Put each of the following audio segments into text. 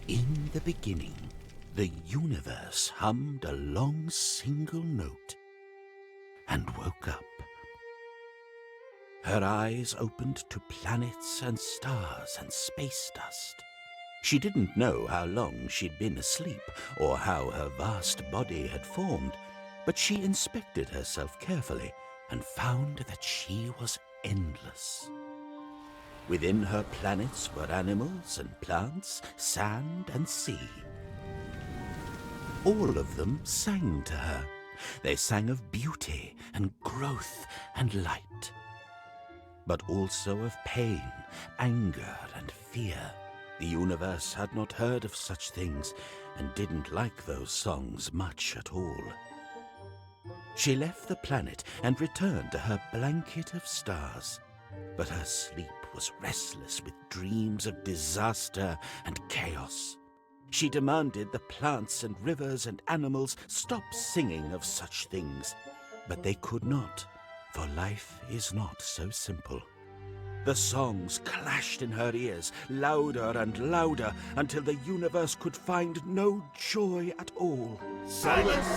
In the beginning, the universe hummed a long single note and woke up. Her eyes opened to planets and stars and space dust. She didn't know how long she'd been asleep or how her vast body had formed, but she inspected herself carefully and found that she was endless. Within her planets were animals and plants, sand and sea. All of them sang to her. They sang of beauty and growth and light, but also of pain, anger and fear. The universe had not heard of such things and didn't like those songs much at all. She left the planet and returned to her blanket of stars, but her sleep was restless with dreams of disaster and chaos. She demanded the plants and rivers and animals stop singing of such things, but they could not, for life is not so simple. The songs clashed in her ears, louder and louder, until the universe could find no joy at all. Silence!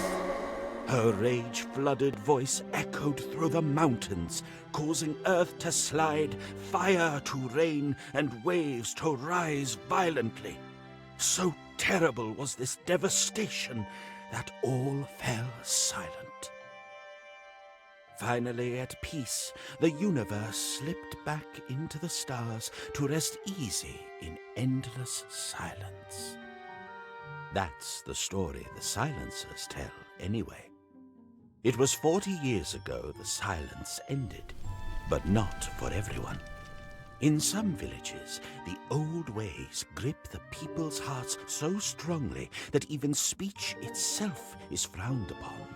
Her rage-flooded voice echoed through the mountains, causing earth to slide, fire to rain, and waves to rise violently. So terrible was this devastation that all fell silent. Finally, at peace, the universe slipped back into the stars to rest easy in endless silence. That's the story the silencers tell, anyway. It was 40 years ago the silence ended, but not for everyone. In some villages, the old ways grip the people's hearts so strongly that even speech itself is frowned upon,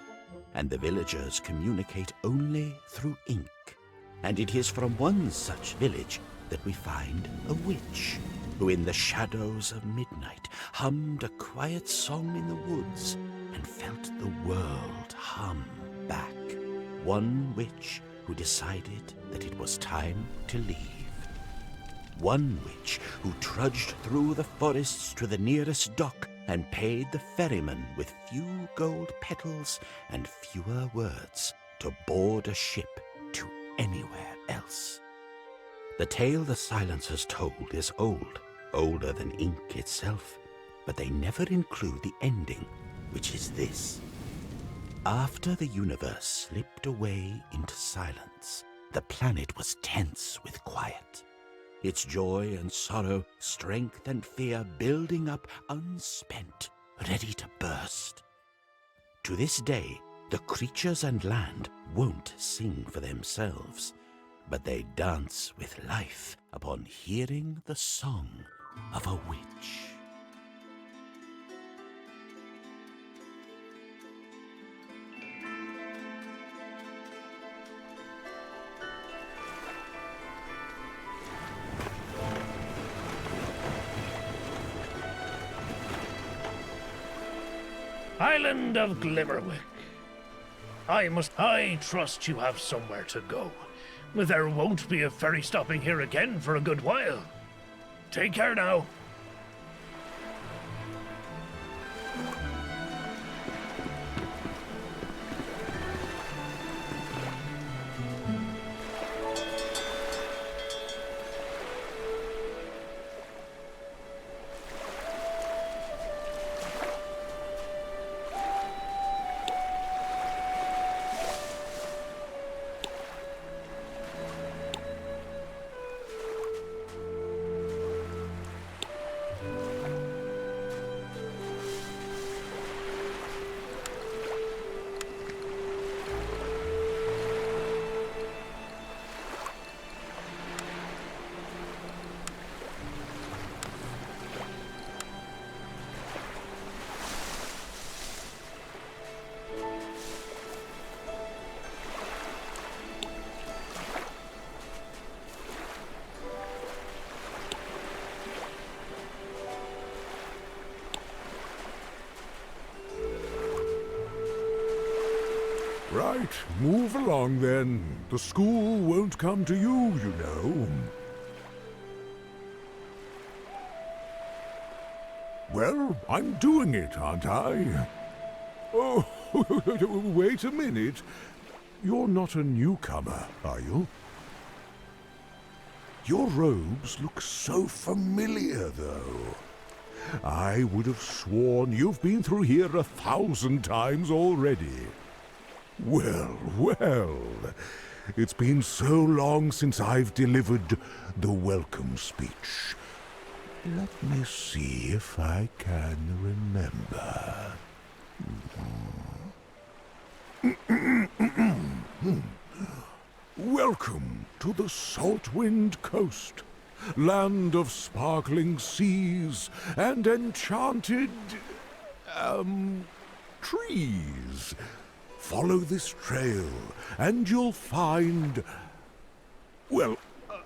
and the villagers communicate only through ink. And it is from one such village that we find a witch, who in the shadows of midnight hummed a quiet song in the woods and felt the world hum back. One witch who decided that it was time to leave. One witch who trudged through the forests to the nearest dock and paid the ferryman with few gold petals and fewer words to board a ship to anywhere else. The tale the silencers told is old, older than ink itself, but they never include the ending, which is this. After the universe slipped away into silence, the planet was tense with quiet. Its joy and sorrow, strength and fear building up unspent, ready to burst. To this day, the creatures and land won't sing for themselves, but they dance with life upon hearing the song of a witch. Island of Glimmerwick. I trust you have somewhere to go. There won't be a ferry stopping here again for a good while. Take care now. Right, move along then. The school won't come to you, you know. Well, I'm doing it, aren't I? Oh, wait a minute. You're not a newcomer, are you? Your robes look so familiar, though. I would have sworn you've been through here 1,000 times already. Well, well. It's been so long since I've delivered the welcome speech. Let me see if I can remember. Welcome to the Saltwind Coast, land of sparkling seas and enchanted, trees. Follow this trail and you'll find... Well,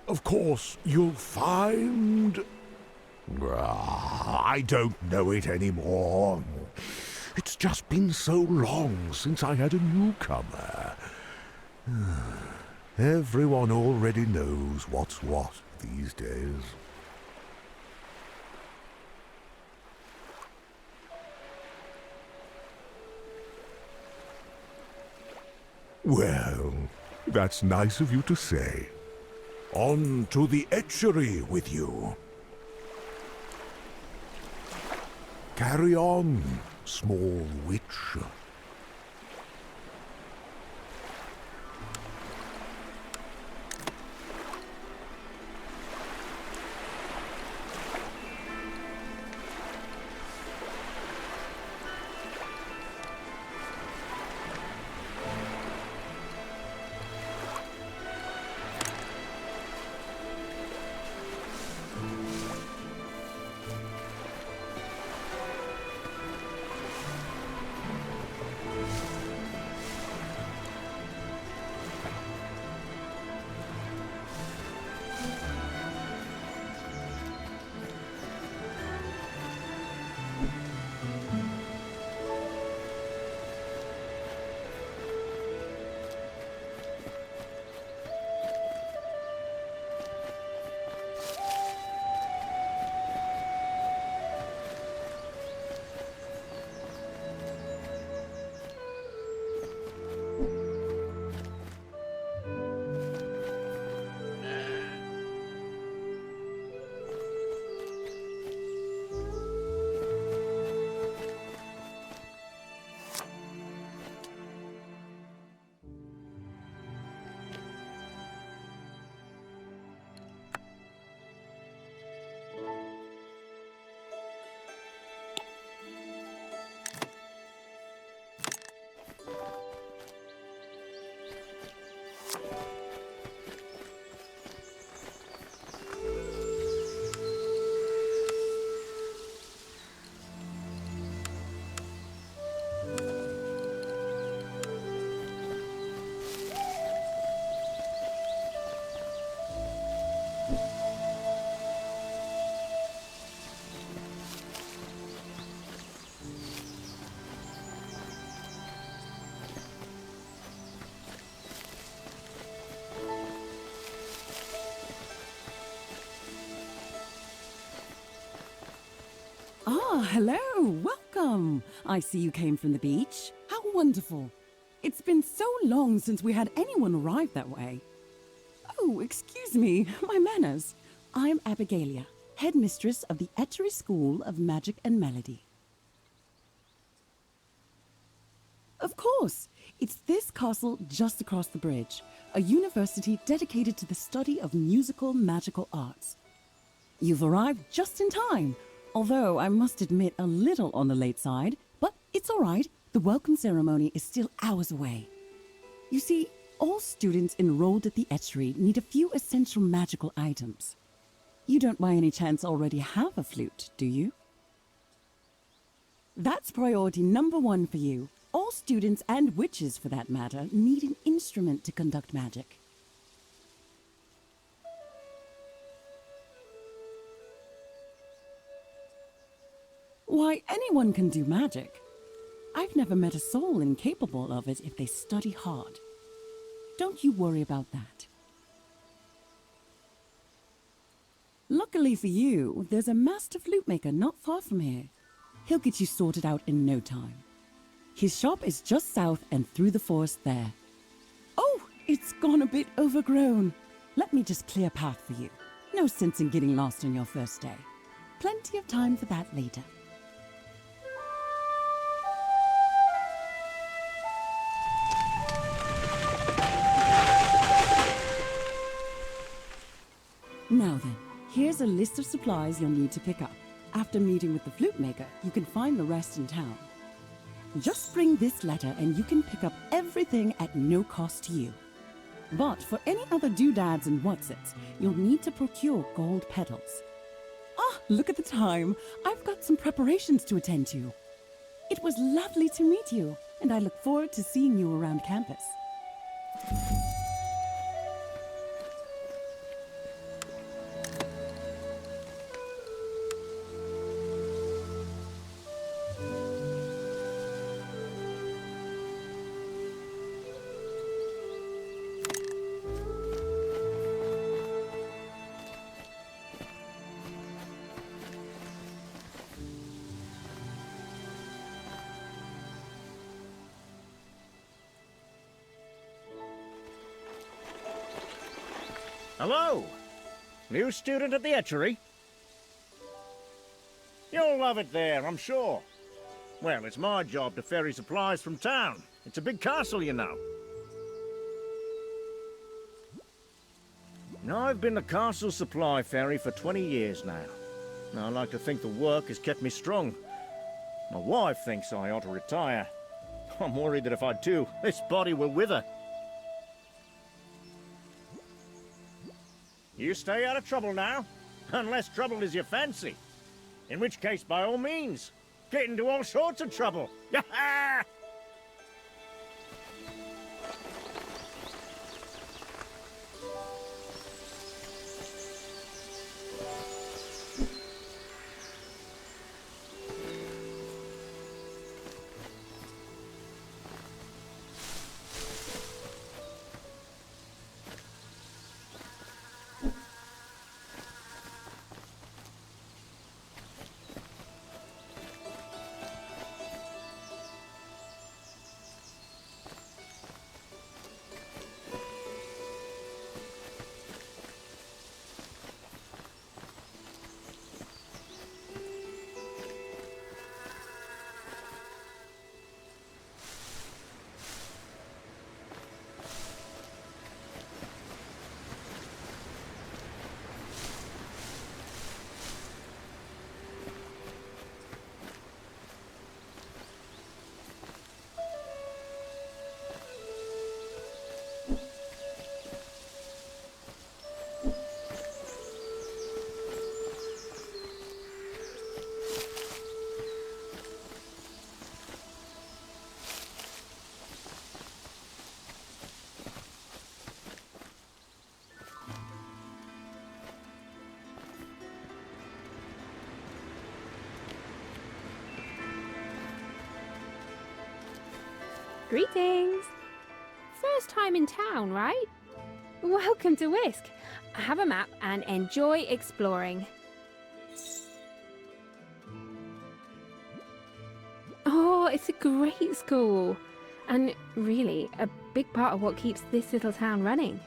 of course, you'll find... I don't know it anymore. It's just been so long since I had a newcomer. Everyone already knows what's what these days. Well, that's nice of you to say. On to the etchery with you. Carry on, small witch. Ah, hello, welcome. I see you came from the beach. How wonderful. It's been so long since we had anyone arrive that way. Oh, excuse me, my manners. I'm Abigalia, headmistress of the Etchery School of Magic and Melody. Of course, it's this castle just across the bridge, a university dedicated to the study of musical magical arts. You've arrived just in time. Although I must admit a little on the late side, but it's all right. The welcome ceremony is still hours away. You see, all students enrolled at the etchery need a few essential magical items. You don't by any chance already have a flute, do you? That's priority number 1 for you. All students, and witches for that matter, need an instrument to conduct magic. Why, anyone can do magic. I've never met a soul incapable of it if they study hard. Don't you worry about that. Luckily for you, there's a master flute maker not far from here. He'll get you sorted out in no time. His shop is just south and through the forest there. Oh, it's gone a bit overgrown. Let me just clear a path for you. No sense in getting lost on your first day. Plenty of time for that later. Now then, here's a list of supplies you'll need to pick up. After meeting with the flute maker, you can find the rest in town. Just bring this letter and you can pick up everything at no cost to you. But for any other doodads and whatsits, you'll need to procure gold petals. Ah, look at the time. I've got some preparations to attend to. It was lovely to meet you, and I look forward to seeing you around campus. Hello! New student at the etchery? You'll love it there, I'm sure. Well, it's my job to ferry supplies from town. It's a big castle, you know. Now, I've been the castle supply ferry for 20 years now. I like to think the work has kept me strong. My wife thinks I ought to retire. I'm worried that if I do, this body will wither. You stay out of trouble now, unless trouble is your fancy. In which case, by all means, get into all sorts of trouble. Greetings! First time in town, right? Welcome to Whisk. Have a map and enjoy exploring. Oh, it's a great school. And really, a big part of what keeps this little town running.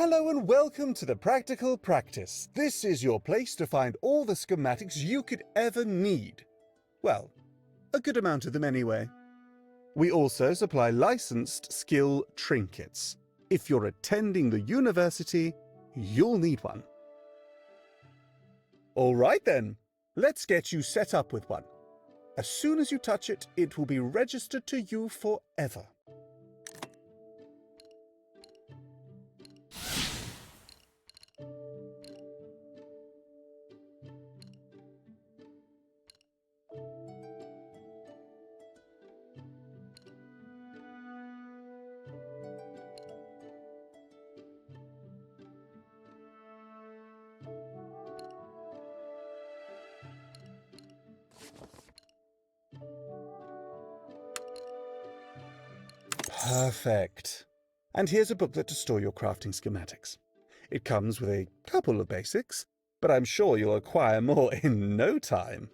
Hello and welcome to the Practical Practice. This is your place to find all the schematics you could ever need. Well, a good amount of them anyway. We also supply licensed skill trinkets. If you're attending the university, you'll need one. All right then, let's get you set up with one. As soon as you touch it, it will be registered to you forever. Perfect. And here's a booklet to store your crafting schematics. It comes with a couple of basics, but I'm sure you'll acquire more in no time.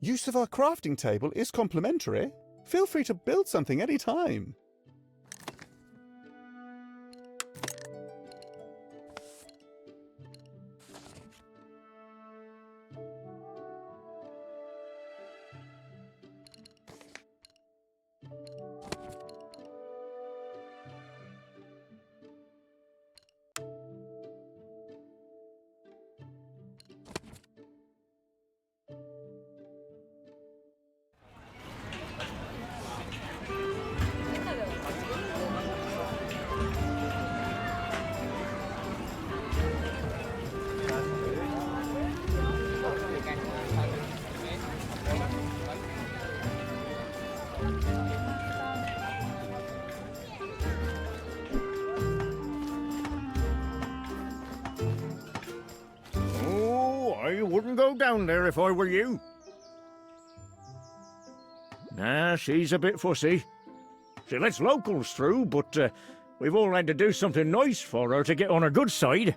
Use of our crafting table is complimentary. Feel free to build something any time. I wouldn't go down there if I were you. Nah, she's a bit fussy. She lets locals through, but we've all had to do something nice for her to get on her good side.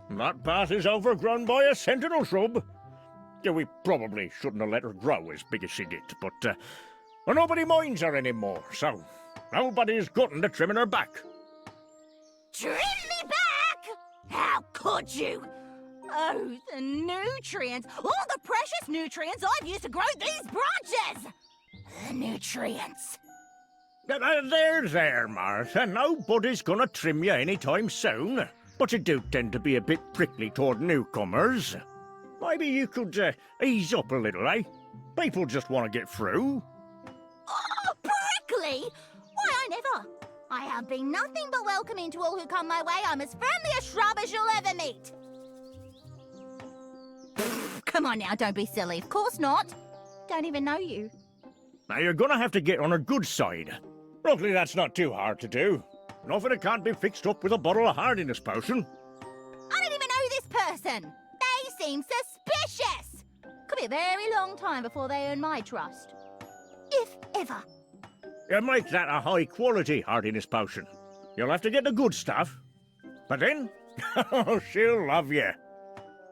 That path is overgrown by a sentinel shrub. Yeah, we probably shouldn't have let her grow as big as she did, but nobody minds her anymore, so nobody's gotten to trimming her back. Trim me back? How could you? Oh, the nutrients! All the precious nutrients I've used to grow these branches! The nutrients. There, Martha. Nobody's gonna trim you anytime soon. But you do tend to be a bit prickly toward newcomers. Maybe you could ease up a little, eh? People just want to get through. Oh, prickly? Why, I never. I have been nothing but welcoming to all who come my way. I'm as friendly a shrub as you'll ever meet. Come on now, don't be silly. Of course not. Don't even know you. Now, you're gonna have to get on her good side. Luckily, that's not too hard to do. Nothing that can't be fixed up with a bottle of hardiness potion. I don't even know this person. They seem suspicious. Could be a very long time before they earn my trust. If ever. You make that a high-quality hardiness potion. You'll have to get the good stuff. But then, oh, she'll love you.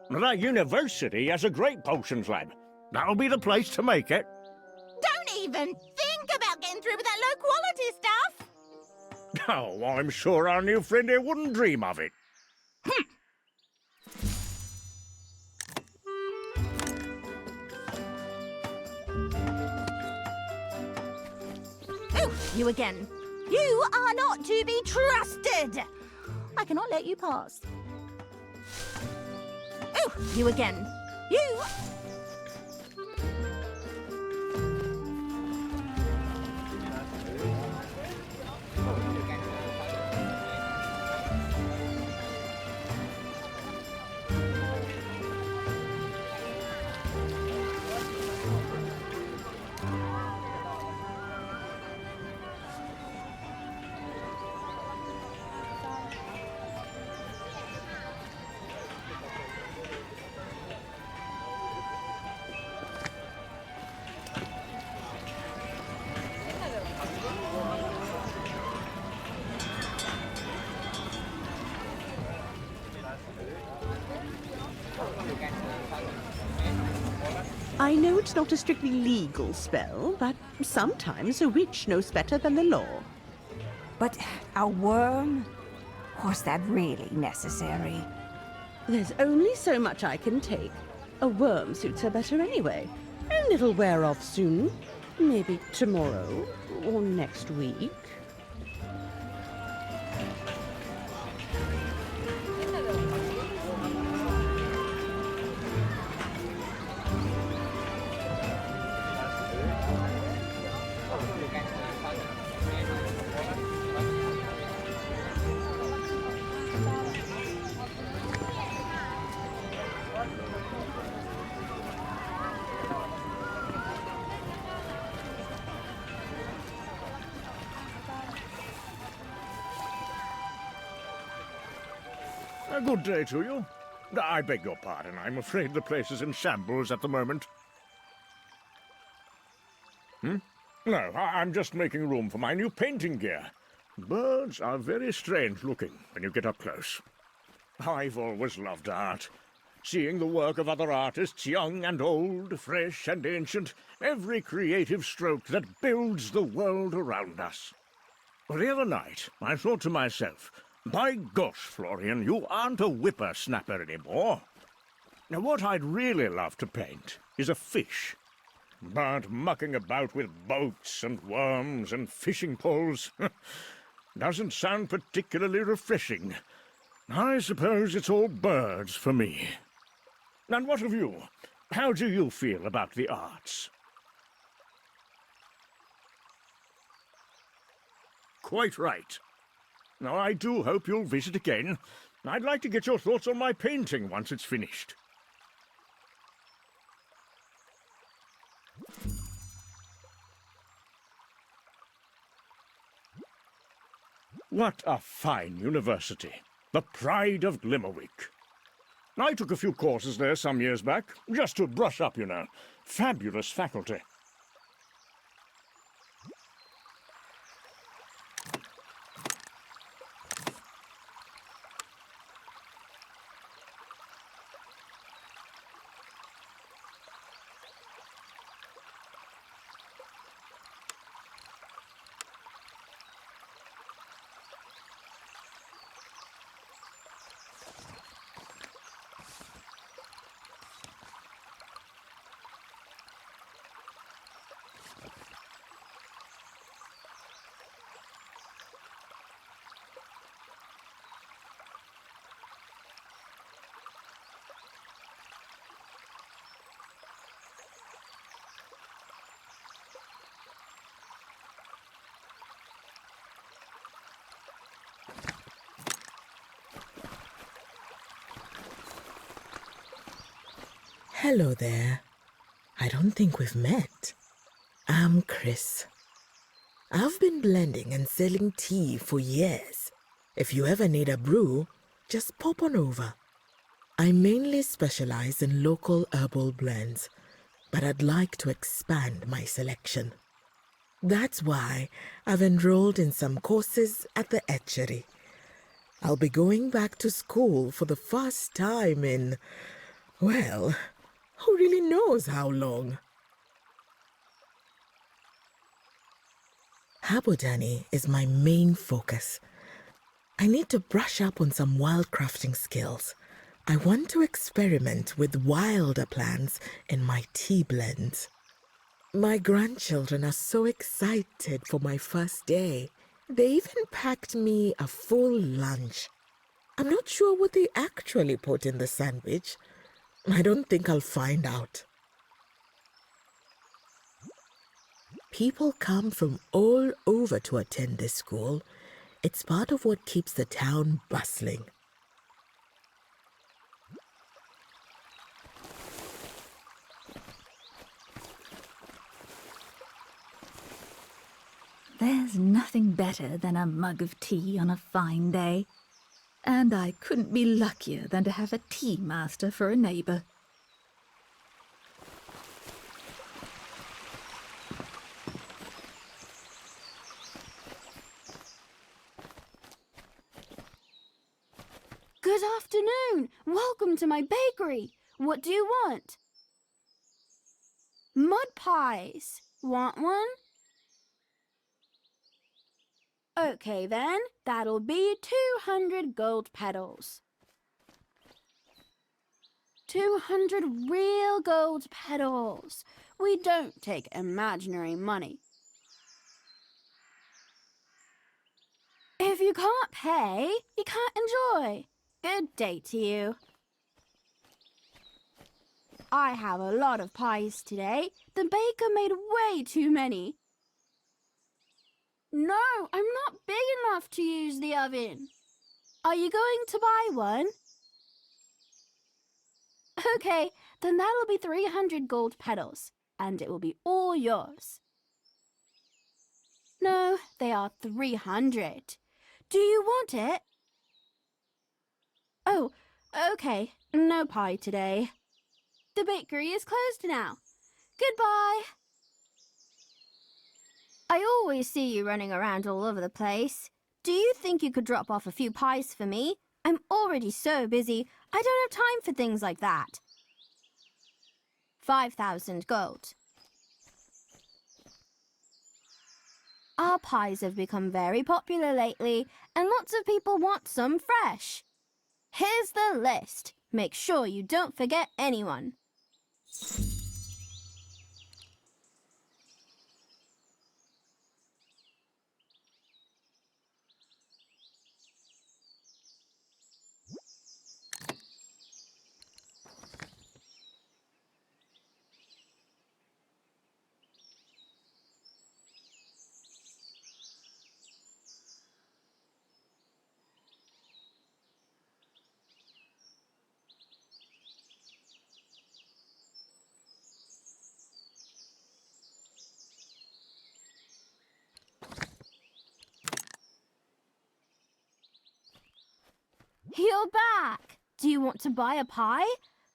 That university has a great potions lab. That'll be the place to make it. Don't even think about getting through with that low-quality stuff. Oh, I'm sure our new friend here wouldn't dream of it. Oh, you again. You are not to be trusted. I cannot let you pass. Oh, you again. You... I know it's not a strictly legal spell, but sometimes a witch knows better than the law. But a worm? Was that really necessary? There's only so much I can take. A worm suits her better anyway. And it'll wear off soon. Maybe tomorrow or next week. A good day to you. I beg your pardon. I'm afraid the place is in shambles at the moment. No, I'm just making room for my new painting gear. Birds are very strange looking when you get up close. I've always loved art. Seeing the work of other artists, young and old, fresh and ancient, every creative stroke that builds the world around us. Well, the other night, I thought to myself, by gosh, Florian, you aren't a whippersnapper anymore. Now, what I'd really love to paint is a fish. But mucking about with boats and worms and fishing poles doesn't sound particularly refreshing. I suppose it's all birds for me. And what of you? How do you feel about the arts? Quite right. Now, I do hope you'll visit again. I'd like to get your thoughts on my painting once it's finished. What a fine university. The pride of Glimmerwick. I took a few courses there some years back, just to brush up, you know. Fabulous faculty. Hello there. I don't think we've met. I'm Chris. I've been blending and selling tea for years. If you ever need a brew, just pop on over. I mainly specialize in local herbal blends, but I'd like to expand my selection. That's why I've enrolled in some courses at the etchery. I'll be going back to school for the first time in, well, who really knows how long? Haberdany is my main focus. I need to brush up on some wildcrafting skills. I want to experiment with wilder plants in my tea blends. My grandchildren are so excited for my first day. They even packed me a full lunch. I'm not sure what they actually put in the sandwich. I don't think I'll find out. People come from all over to attend this school. It's part of what keeps the town bustling. There's nothing better than a mug of tea on a fine day. And I couldn't be luckier than to have a tea master for a neighbour. Good afternoon. Welcome to my bakery. What do you want? Mud pies. Want one? Okay then, that'll be 200 gold petals. 200 real gold petals. We don't take imaginary money. If you can't pay, you can't enjoy. Good day to you. I have a lot of pies today. The baker made way too many. No, I'm not big enough to use the oven. Are you going to buy one? Okay, then that'll be 300 gold petals, and it will be all yours. No, they are 300. Do you want it? Oh, okay, no pie today. The bakery is closed now. Goodbye. I always see you running around all over the place. Do you think you could drop off a few pies for me? I'm already so busy, I don't have time for things like that. 5,000 gold. Our pies have become very popular lately, and lots of people want some fresh. Here's the list. Make sure you don't forget anyone. You're back! Do you want to buy a pie?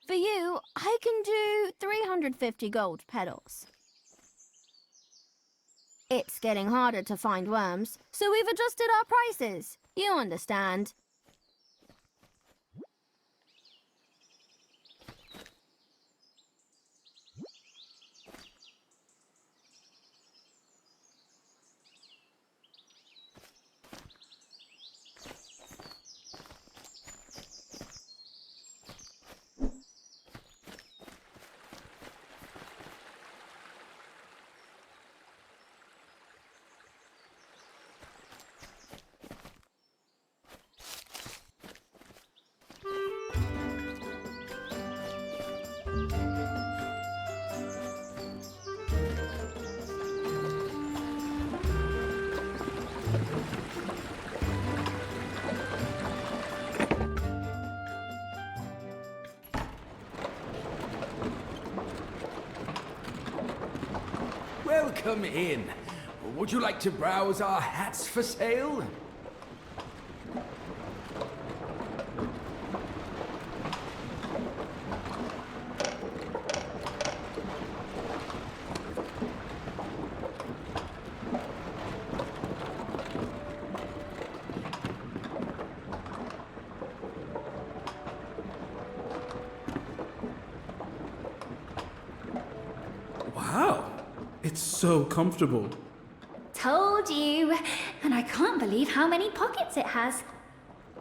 For you, I can do 350 gold petals. It's getting harder to find worms, so we've adjusted our prices. You understand. Welcome in. Would you like to browse our hats for sale? Wow, it's so comfortable. Told you! And I can't believe how many pockets it has.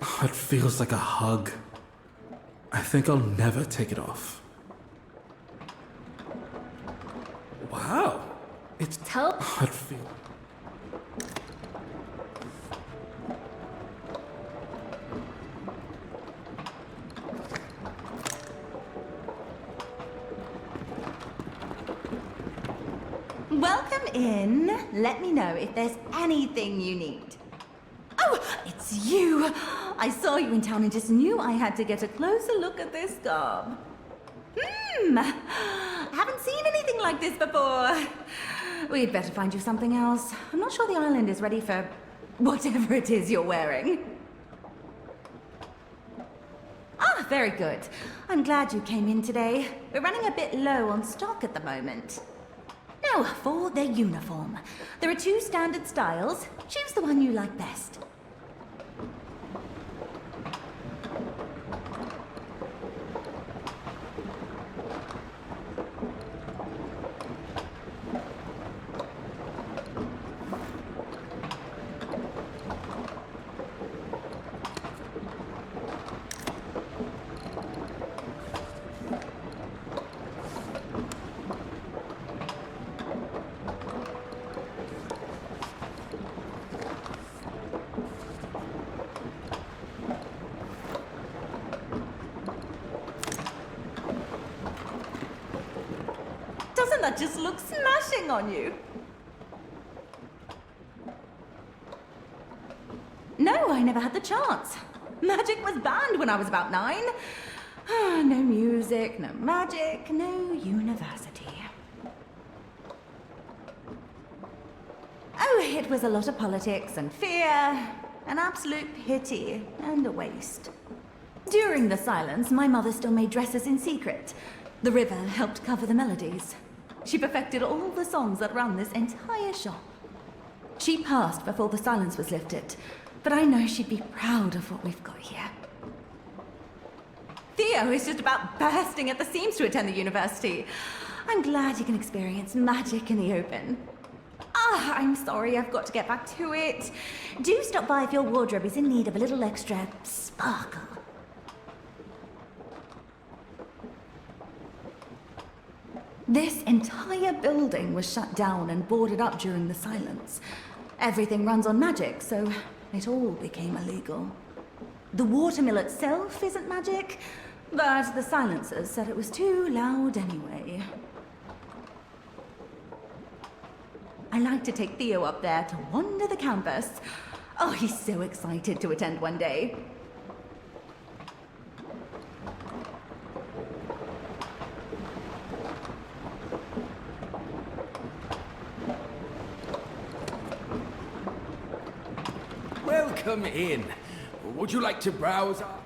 Oh, it feels like a hug. I think I'll never take it off. Wow, it's... Oh, it feels... Welcome in. Let me know if there's anything you need. Oh, it's you. I saw you in town and just knew I had to get a closer look at this garb. Haven't seen anything like this before. We'd better find you something else. I'm not sure the island is ready for whatever it is you're wearing. Ah, very good. I'm glad you came in today. We're running a bit low on stock at the moment. Now, for the uniform. There are 2 standard styles. Choose the one you like best. Doesn't that just look smashing on you? No, I never had the chance. Magic was banned when I was about 9. No music, no magic, no university. Oh, it was a lot of politics and fear, an absolute pity and a waste. During the silence, my mother still made dresses in secret. The river helped cover the melodies. She perfected all the songs that run this entire shop. She passed before the silence was lifted, but I know she'd be proud of what we've got here. Theo is just about bursting at the seams to attend the university. I'm glad you can experience magic in the open. I'm sorry, I've got to get back to it. Do stop by if your wardrobe is in need of a little extra sparkle. This entire building was shut down and boarded up during the silence. Everything runs on magic, so it all became illegal. The watermill itself isn't magic, but the silencers said it was too loud anyway. I like to take Theo up there to wander the campus. Oh, he's so excited to attend one day. Welcome in. Would you like to browse our...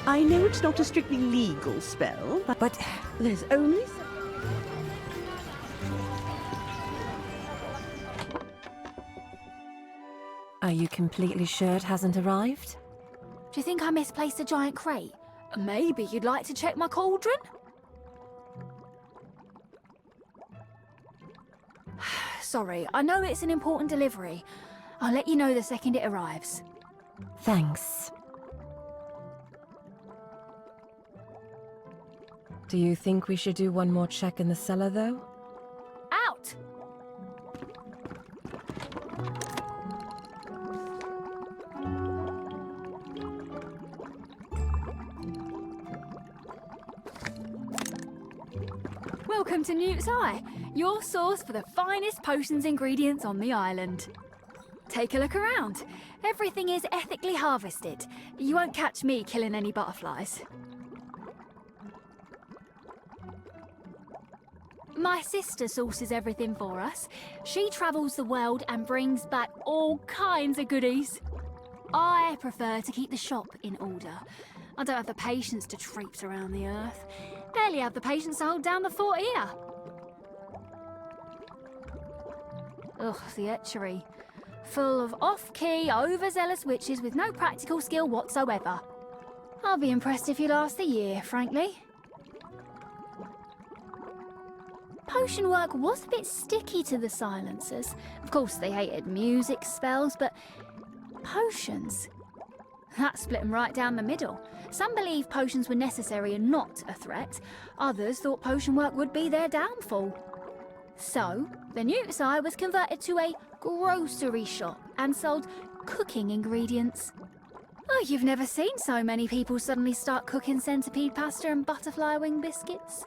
I know it's not a strictly legal spell, but there's only... Are you completely sure it hasn't arrived? Do you think I misplaced a giant crate? Maybe you'd like to check my cauldron? Sorry, I know it's an important delivery. I'll let you know the second it arrives. Thanks. Do you think we should do one more check in the cellar, though? Out! Welcome to Newt's Eye, your source for the finest potions ingredients on the island. Take a look around. Everything is ethically harvested. You won't catch me killing any butterflies. My sister sources everything for us. She travels the world and brings back all kinds of goodies. I prefer to keep the shop in order. I don't have the patience to traipse around the earth. Barely have the patience to hold down the fort here. Ugh, the etchery. Full of off-key, overzealous witches with no practical skill whatsoever. I'll be impressed if you last a year, frankly. Potion work was a bit sticky to the silencers. Of course, they hated music spells, but potions? That split them right down the middle. Some believed potions were necessary and not a threat. Others thought potion work would be their downfall. So, the Newt's Eye was converted to a grocery shop and sold cooking ingredients. Oh, you've never seen so many people suddenly start cooking centipede pasta and butterfly wing biscuits?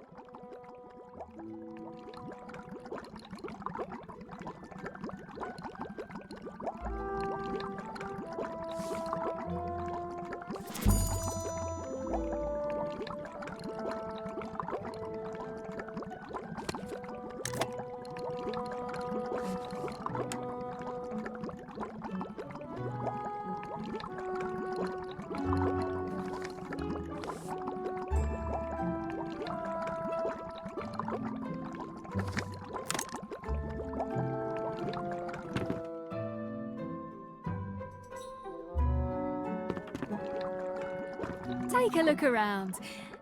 Take a look around.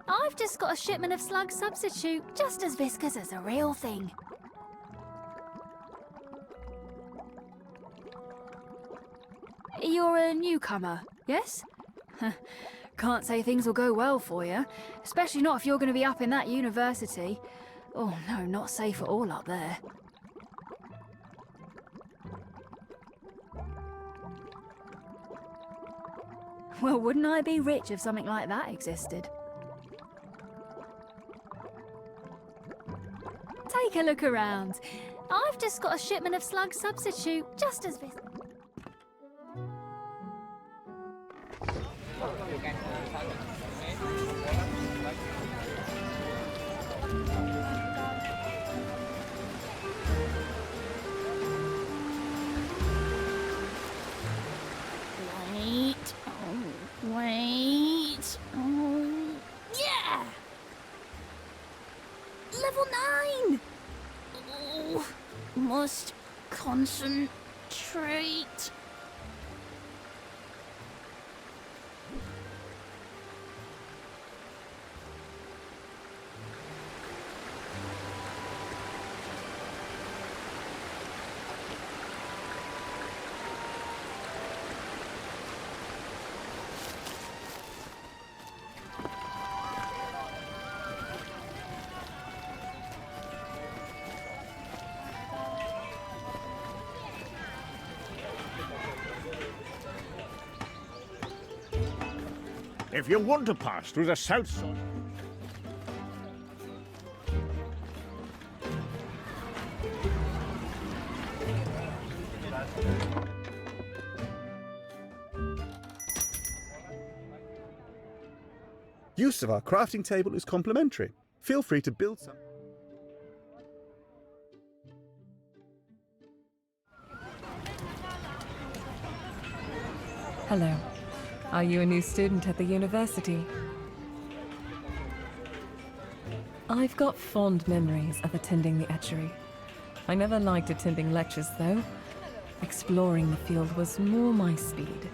I've just got a shipment of slug substitute, just as viscous as a real thing. You're a newcomer, yes? Can't say things will go well for you, especially not if you're going to be up in that university. Oh no, not safe at all up there. Well, wouldn't I be rich if something like that existed? take a look around. I've just got a shipment of slug substitute, just as this. Wait. Oh, yeah! Level 9! Oh, must concentrate. If you want to pass through the south side... Use of our crafting table is complimentary. Feel free to build some. Hello. Are you a new student at the university? I've got fond memories of attending the etchery. I never liked attending lectures, though. Exploring the field was more my speed.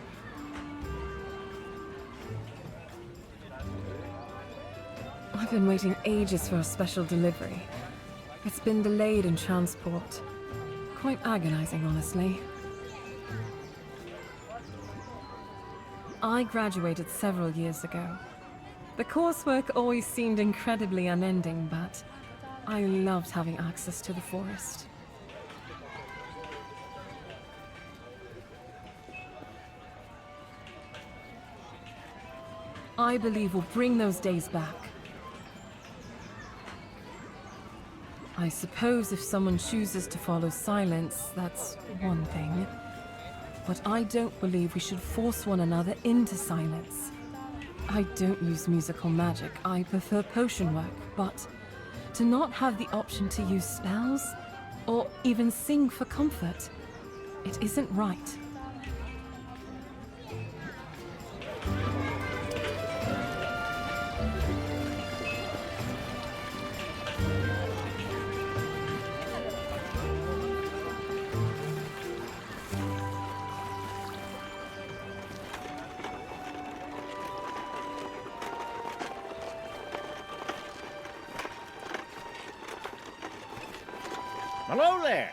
I've been waiting ages for a special delivery. It's been delayed in transport. Quite agonizing, honestly. I graduated several years ago. The coursework always seemed incredibly unending, but I loved having access to the forest. I believe we'll bring those days back. I suppose if someone chooses to follow silence, that's one thing. But I don't believe we should force one another into silence. I don't use musical magic, I prefer potion work, but to not have the option to use spells, or even sing for comfort, it isn't right. Hello there.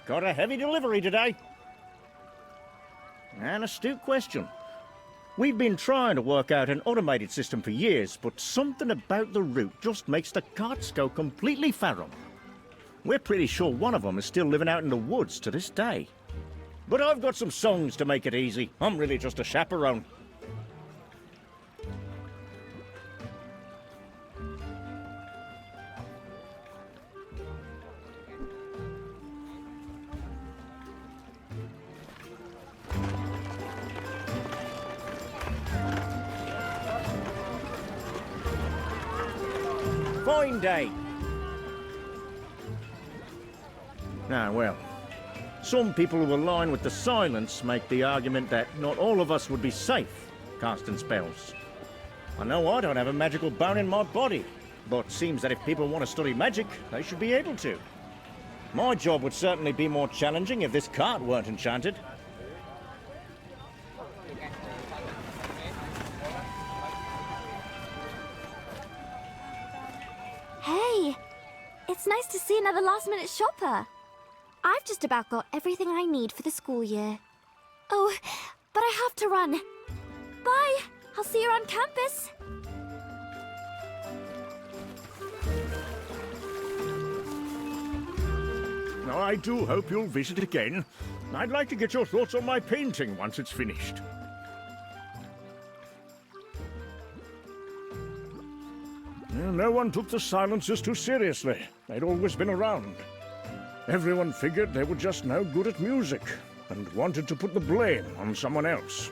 Got a heavy delivery today. An astute question. We've been trying to work out an automated system for years, but something about the route just makes the carts go completely feral. We're pretty sure one of them is still living out in the woods to this day. But I've got some songs to make it easy. I'm really just a chaperone. Fine day. Ah, well. Some people who align with the silence make the argument that not all of us would be safe casting spells. I know I don't have a magical bone in my body, but seems that if people want to study magic, they should be able to. My job would certainly be more challenging if this cart weren't enchanted. Hey, it's nice to see another last-minute shopper. I've just about got everything I need for the school year. Oh, but I have to run. Bye. I'll see you on campus. I do hope you'll visit again. I'd like to get your thoughts on my painting once it's finished. No one took the silences too seriously. They'd always been around. Everyone figured they were just no good at music and wanted to put the blame on someone else.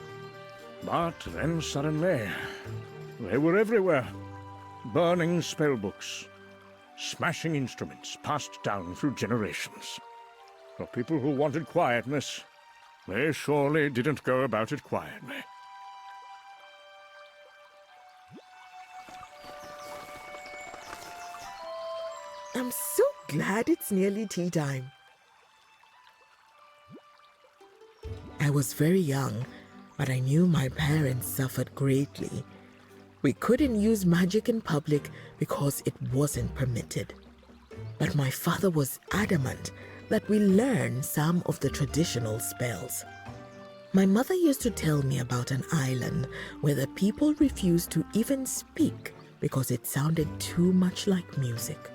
But then suddenly, they were everywhere. Burning spellbooks, smashing instruments passed down through generations. For people who wanted quietness, they surely didn't go about it quietly. I'm so glad it's nearly tea time. I was very young, but I knew my parents suffered greatly. We couldn't use magic in public because it wasn't permitted. But my father was adamant that we learn some of the traditional spells. My mother used to tell me about an island where the people refused to even speak because it sounded too much like music.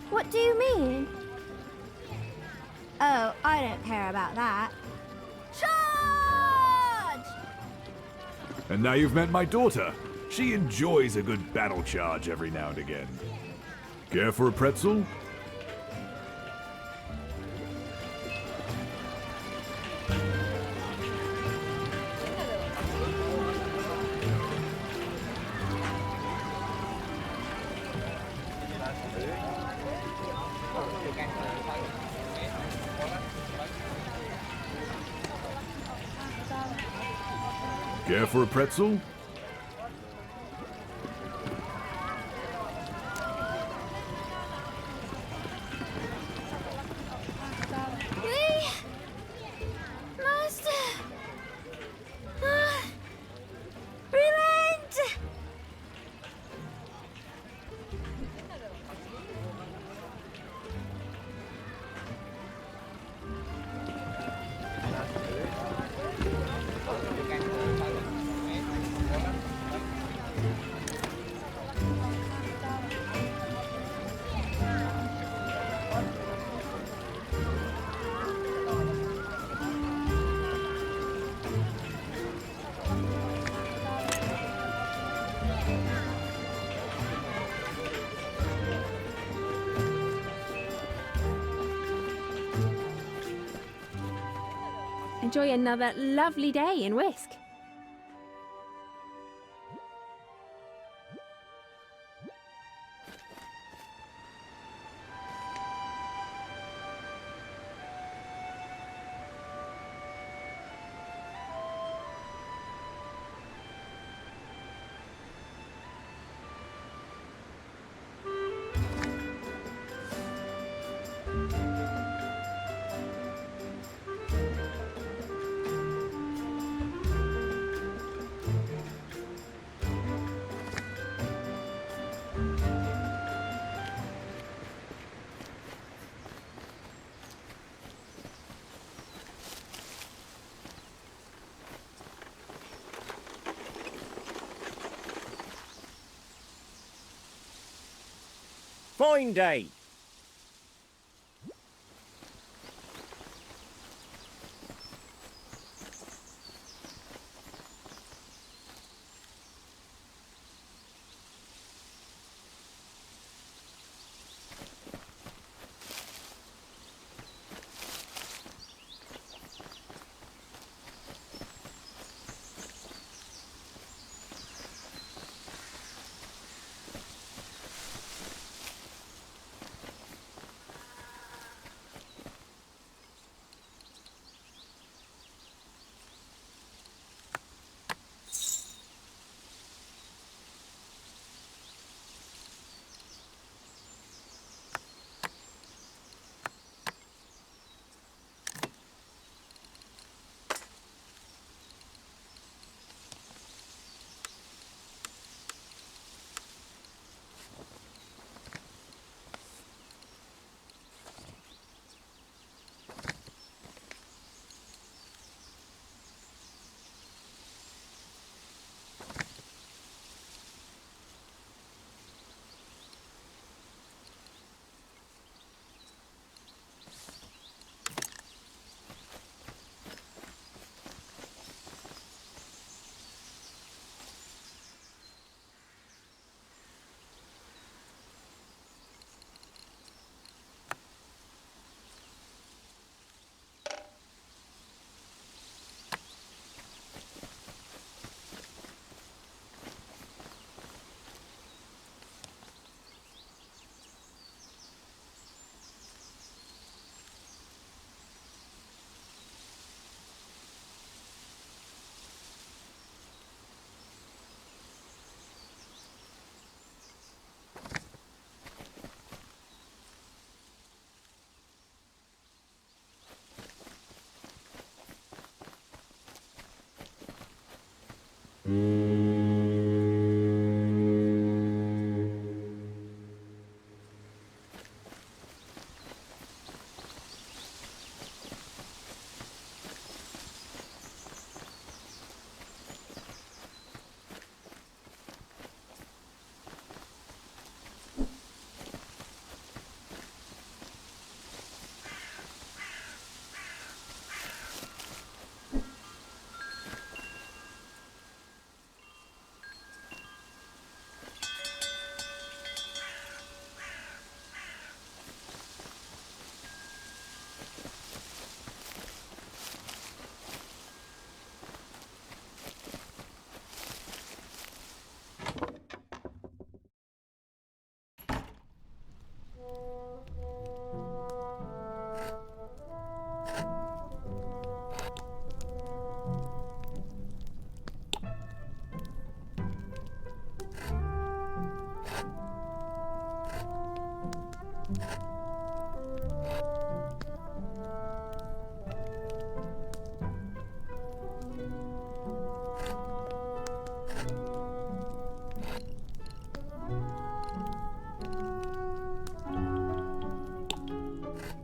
What do you mean? Oh, I don't care about that. Charge! And now you've met my daughter. She enjoys a good battle charge every now and again. Care for a pretzel? Care for a pretzel? Enjoy another lovely day in Whisk. Fine day.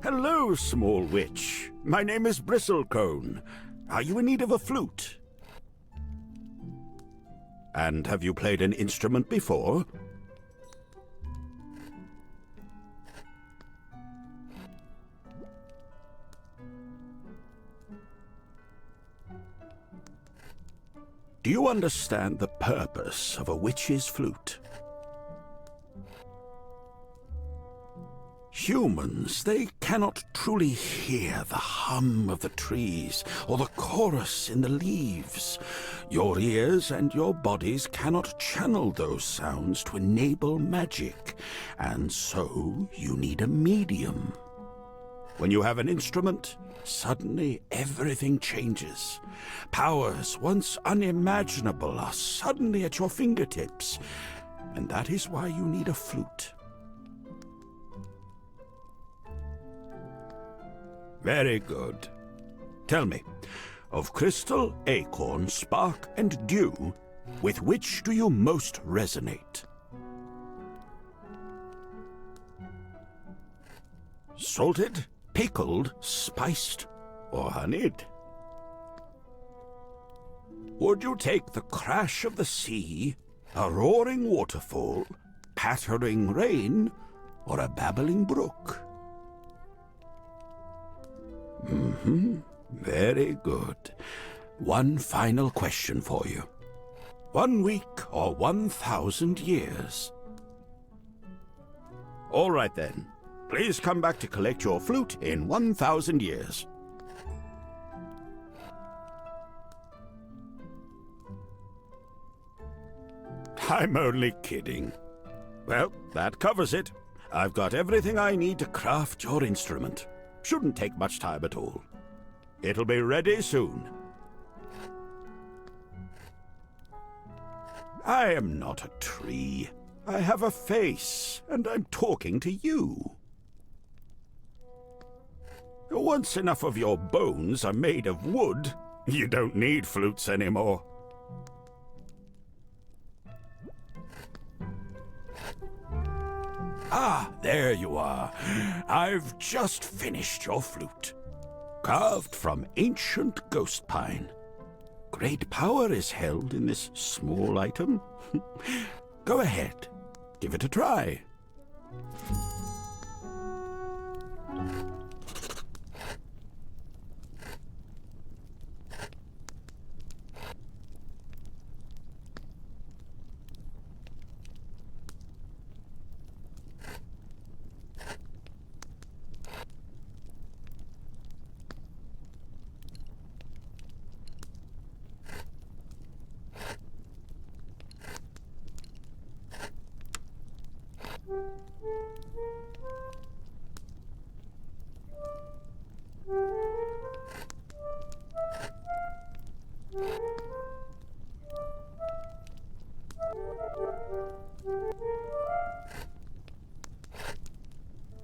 Hello, small witch. My name is Bristlecone. Are you in need of a flute? And have you played an instrument before? Do you understand the purpose of a witch's flute? Humans, they cannot truly hear the hum of the trees or the chorus in the leaves. Your ears and your bodies cannot channel those sounds to enable magic, and so you need a medium. When you have an instrument, suddenly everything changes. Powers once unimaginable are suddenly at your fingertips, and that is why you need a flute. Very good. Tell me, of crystal, acorn, spark, and dew, with which do you most resonate? Salted, pickled, spiced, or honeyed? Would you take the crash of the sea, a roaring waterfall, pattering rain, or a babbling brook? Very good. One final question for you. 1 week or 1,000 years? All right then. Please come back to collect your flute in 1,000 years. I'm only kidding. Well, that covers it. I've got everything I need to craft your instrument. Shouldn't take much time at all. It'll be ready soon. I am not a tree. I have a face, and I'm talking to you. Once enough of your bones are made of wood, you don't need flutes anymore. Ah, there you are. I've just finished your flute. Carved from ancient ghost pine. Great power is held in this small item. Go ahead, give it a try.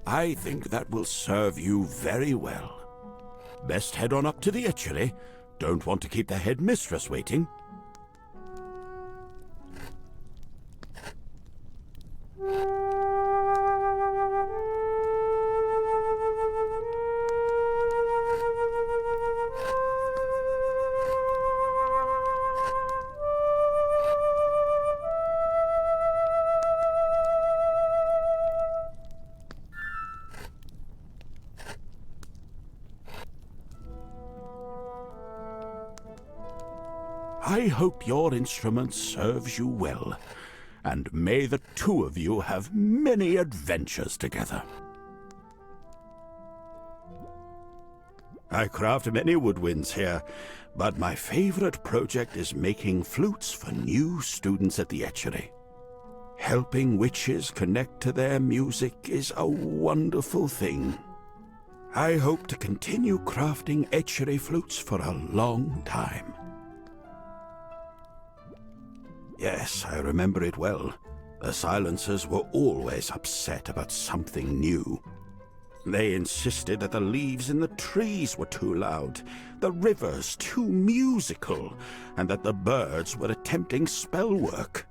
I think that will serve you very well. Best head on up to the etchery. Don't want to keep the headmistress waiting. I hope your instrument serves you well, and may the two of you have many adventures together. I craft many woodwinds here, but my favorite project is making flutes for new students at the etchery. Helping witches connect to their music is a wonderful thing. I hope to continue crafting etchery flutes for a long time. Yes, I remember it well. The Silencers were always upset about something new. They insisted that the leaves in the trees were too loud, the rivers too musical, and that the birds were attempting spell work.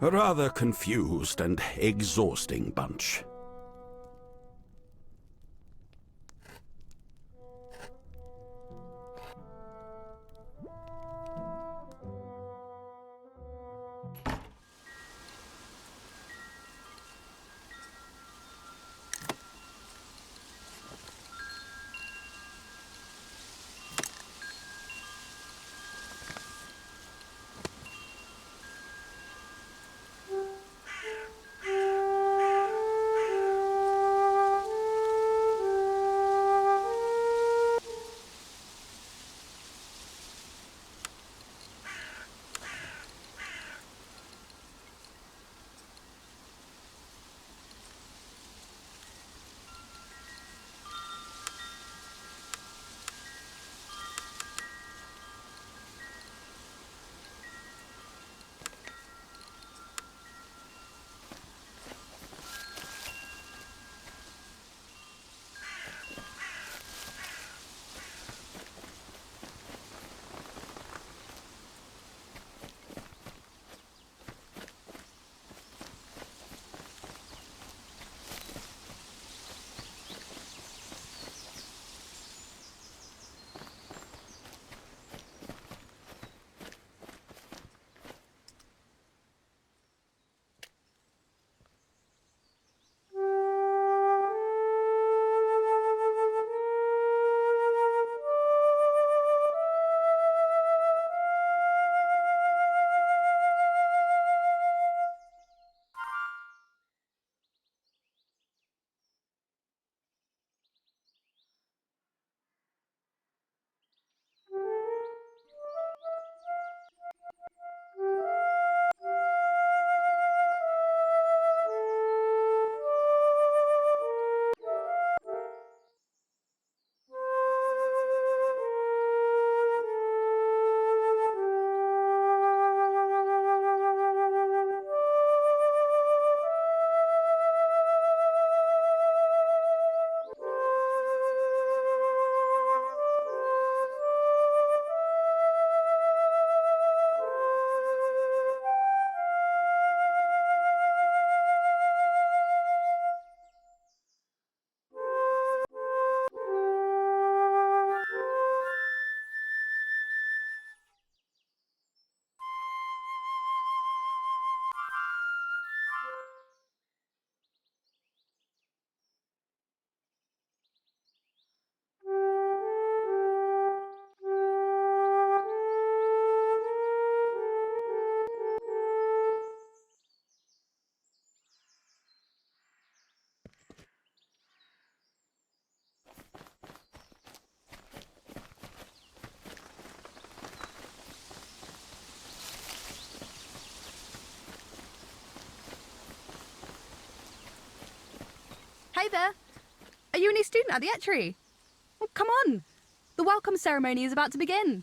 A rather confused and exhausting bunch. Hey there! Are you a new student at the Etchery? Well, come on! The welcome ceremony is about to begin.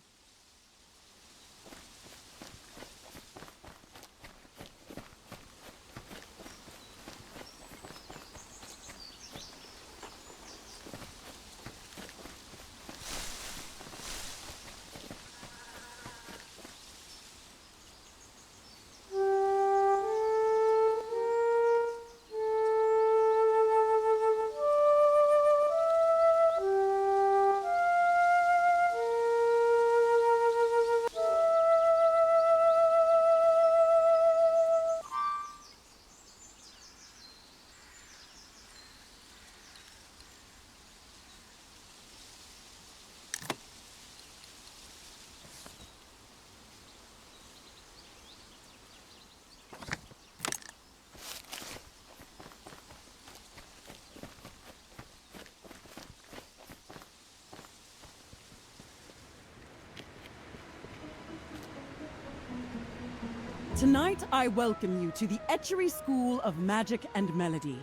Tonight, I welcome you to the Etchery School of Magic and Melody.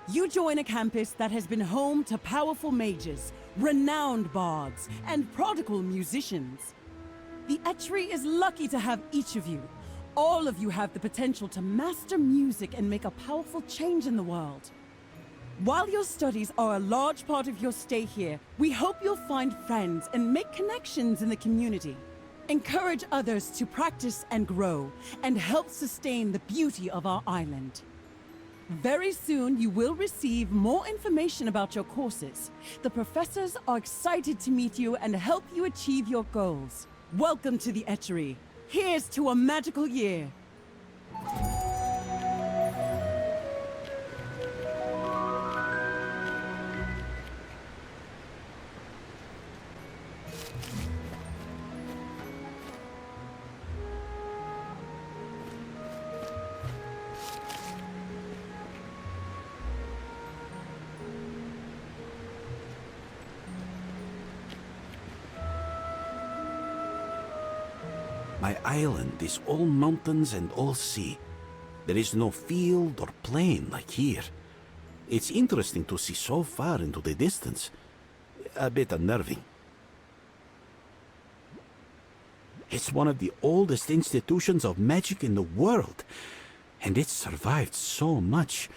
You join a campus that has been home to powerful mages, renowned bards, and prodigal musicians. The Etchery is lucky to have each of you. All of you have the potential to master music and make a powerful change in the world. While your studies are a large part of your stay here, we hope you'll find friends and make connections in the community. Encourage others to practice and grow, and help sustain the beauty of our island. Very soon, you will receive more information about your courses. The professors are excited to meet you and help you achieve your goals. Welcome to the Etchery. Here's to a magical year. My island is all mountains and all sea. There is no field or plain like here. It's interesting to see so far into the distance. A bit unnerving. It's one of the oldest institutions of magic in the world, and it's survived so much.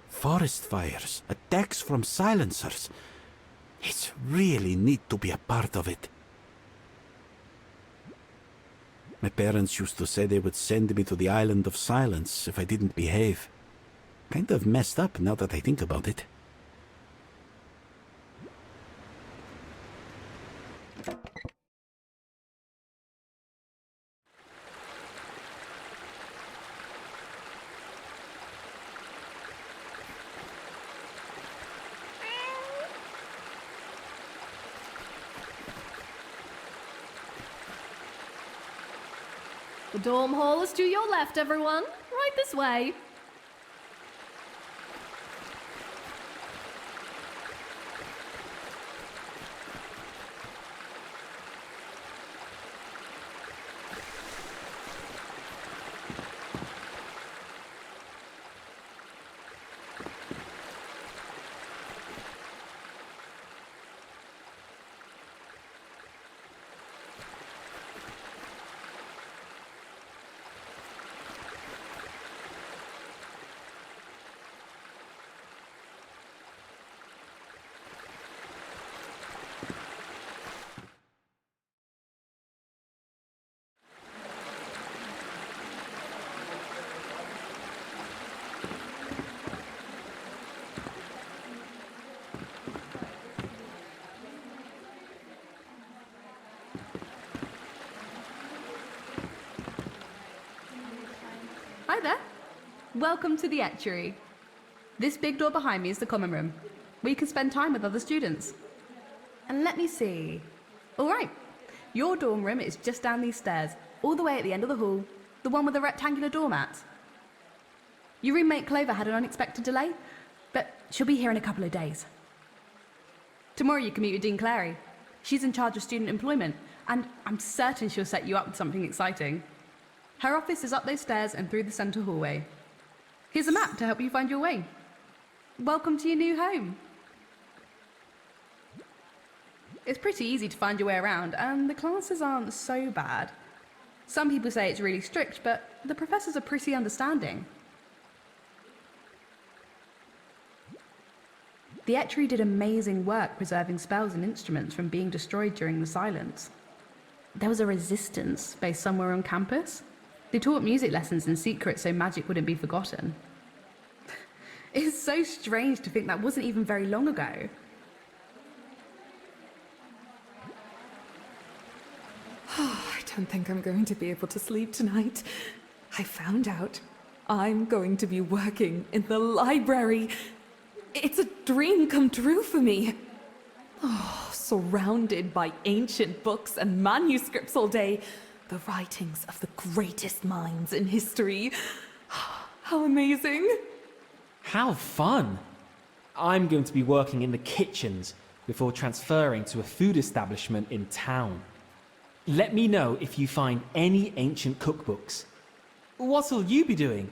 Forest fires, attacks from silencers. It's really neat to be a part of it. My parents used to say they would send me to the Island of Silence if I didn't behave. Kind of messed up now that I think about it. The dorm hall is to your left, everyone. Right this way. Hi there. Welcome to the Etchery. This big door behind me is the common room, where you can spend time with other students. And let me see. All right. Your dorm room is just down these stairs, all the way at the end of the hall, the one with the rectangular doormat. Your roommate Clover had an unexpected delay, but she'll be here in a couple of days. Tomorrow you can meet with Dean Clary. She's in charge of student employment, and I'm certain she'll set you up with something exciting. Her office is up those stairs and through the centre hallway. Here's a map to help you find your way. Welcome to your new home. It's pretty easy to find your way around, and the classes aren't so bad. Some people say it's really strict, but the professors are pretty understanding. The Etchery did amazing work preserving spells and instruments from being destroyed during the silence. There was a resistance based somewhere on campus. They taught music lessons in secret so magic wouldn't be forgotten. It's so strange to think that wasn't even very long ago. I don't think I'm going to be able to sleep tonight. I found out I'm going to be working in the library. It's a dream come true for me. Oh, surrounded by ancient books and manuscripts all day. The writings of the greatest minds in history. How amazing. How fun. I'm going to be working in the kitchens before transferring to a food establishment in town. Let me know if you find any ancient cookbooks. What'll you be doing?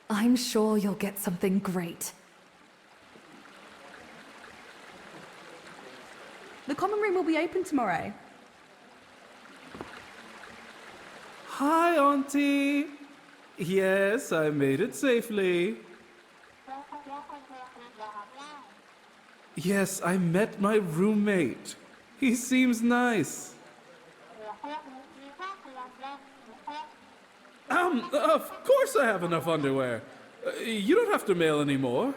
I'm sure you'll get something great. The common room will be open tomorrow. Hi, Auntie. Yes, I made it safely. Yes, I met my roommate. He seems nice. Of course I have enough underwear. You don't have to mail anymore.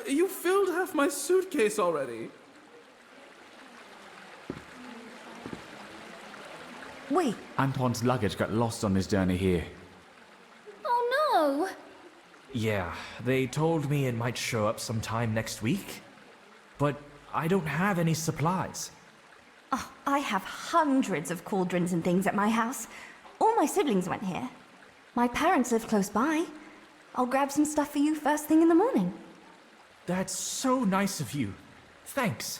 You filled half my suitcase already. Wait. Antoine's luggage got lost on his journey here. Oh no! Yeah, they told me it might show up sometime next week. But I don't have any supplies. Oh, I have hundreds of cauldrons and things at my house. All my siblings went here. My parents live close by. I'll grab some stuff for you first thing in the morning. That's so nice of you. Thanks.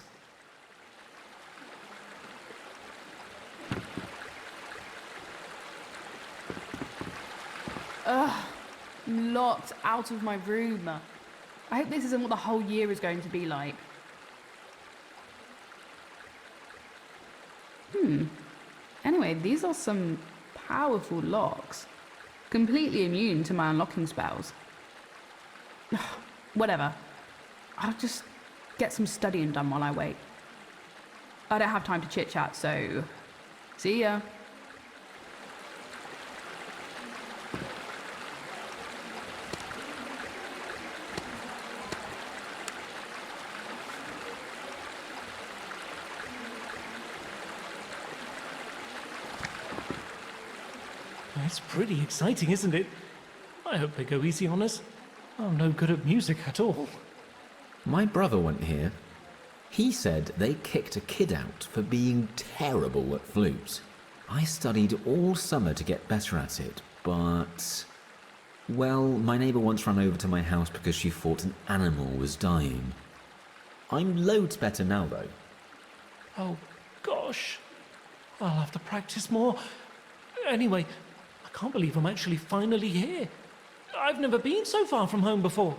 Ugh, locked out of my room. I hope this isn't what the whole year is going to be like. Anyway, these are some powerful locks. Completely immune to my unlocking spells. Whatever. I'll just get some studying done while I wait. I don't have time to chit-chat, so... see ya. It's pretty exciting, isn't it? I hope they go easy on us. I'm no good at music at all. My brother went here. He said they kicked a kid out for being terrible at flute. I studied all summer to get better at it, but... well, my neighbour once ran over to my house because she thought an animal was dying. I'm loads better now, though. Oh, gosh. I'll have to practice more. Anyway, I can't believe I'm actually finally here. I've never been so far from home before.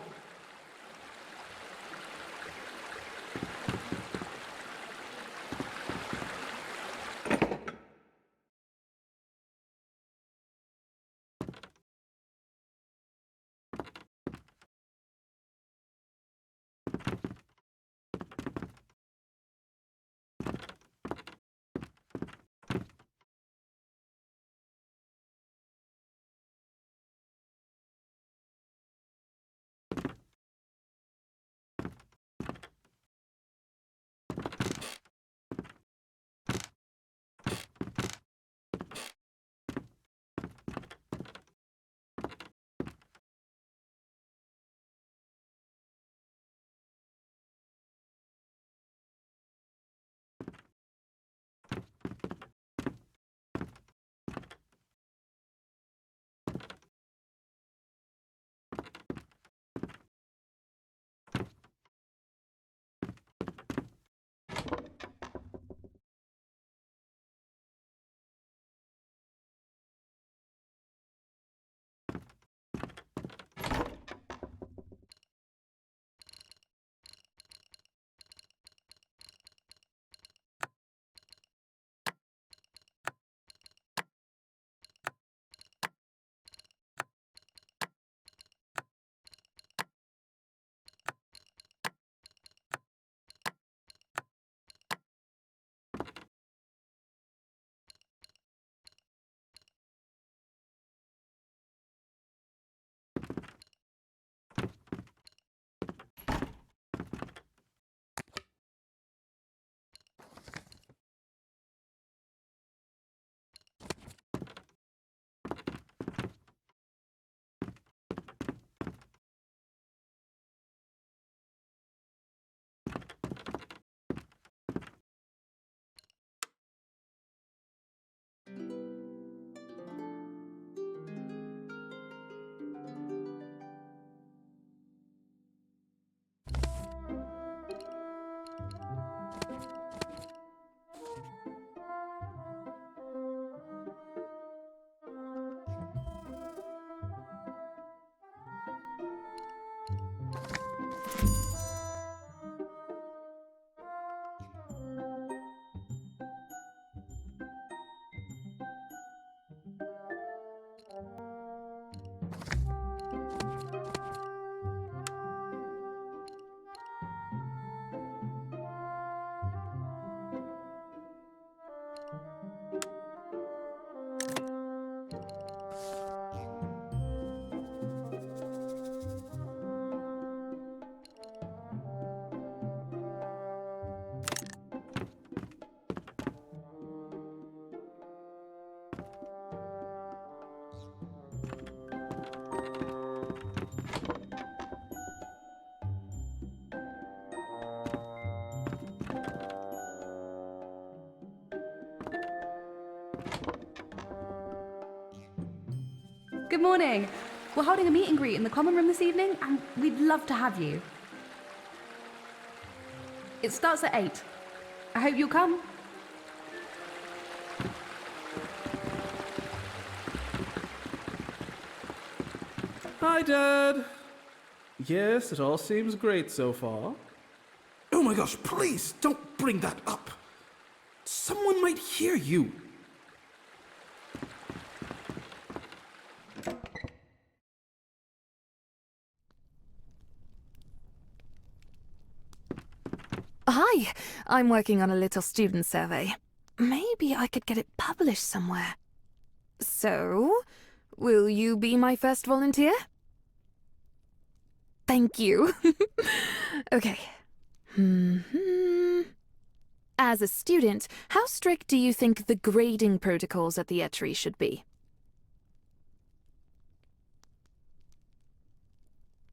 Good morning. We're holding a meet and greet in the common room this evening, and we'd love to have you. It starts at 8. I hope you'll come. Hi, Dad. Yes, it all seems great so far. Oh my gosh, please don't bring that up. Someone might hear you. Hi, I'm working on a little student survey. Maybe I could get it published somewhere. So, will you be my first volunteer? Thank you. Okay. As a student, how strict do you think the grading protocols at the Etchery should be?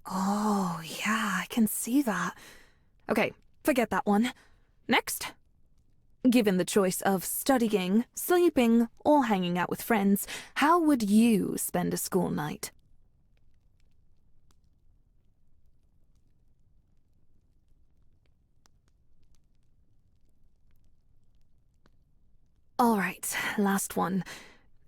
Oh, yeah, I can see that. Okay, forget that one. Next. Given the choice of studying, sleeping, or hanging out with friends, how would you spend a school night? All right, last one.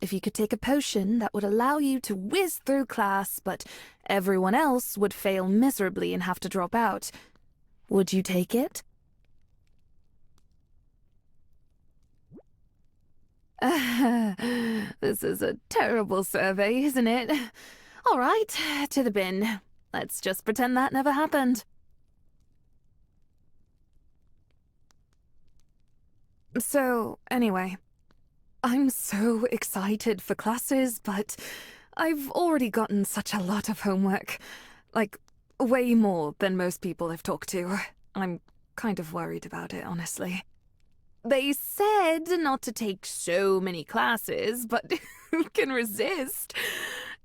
If you could take a potion that would allow you to whiz through class, but everyone else would fail miserably and have to drop out, would you take it? This is a terrible survey, isn't it? All right, to the bin. Let's just pretend that never happened. So, anyway, I'm so excited for classes, but I've already gotten such a lot of homework. Like, way more than most people I've talked to. I'm kind of worried about it, honestly. They said not to take so many classes, but who can resist?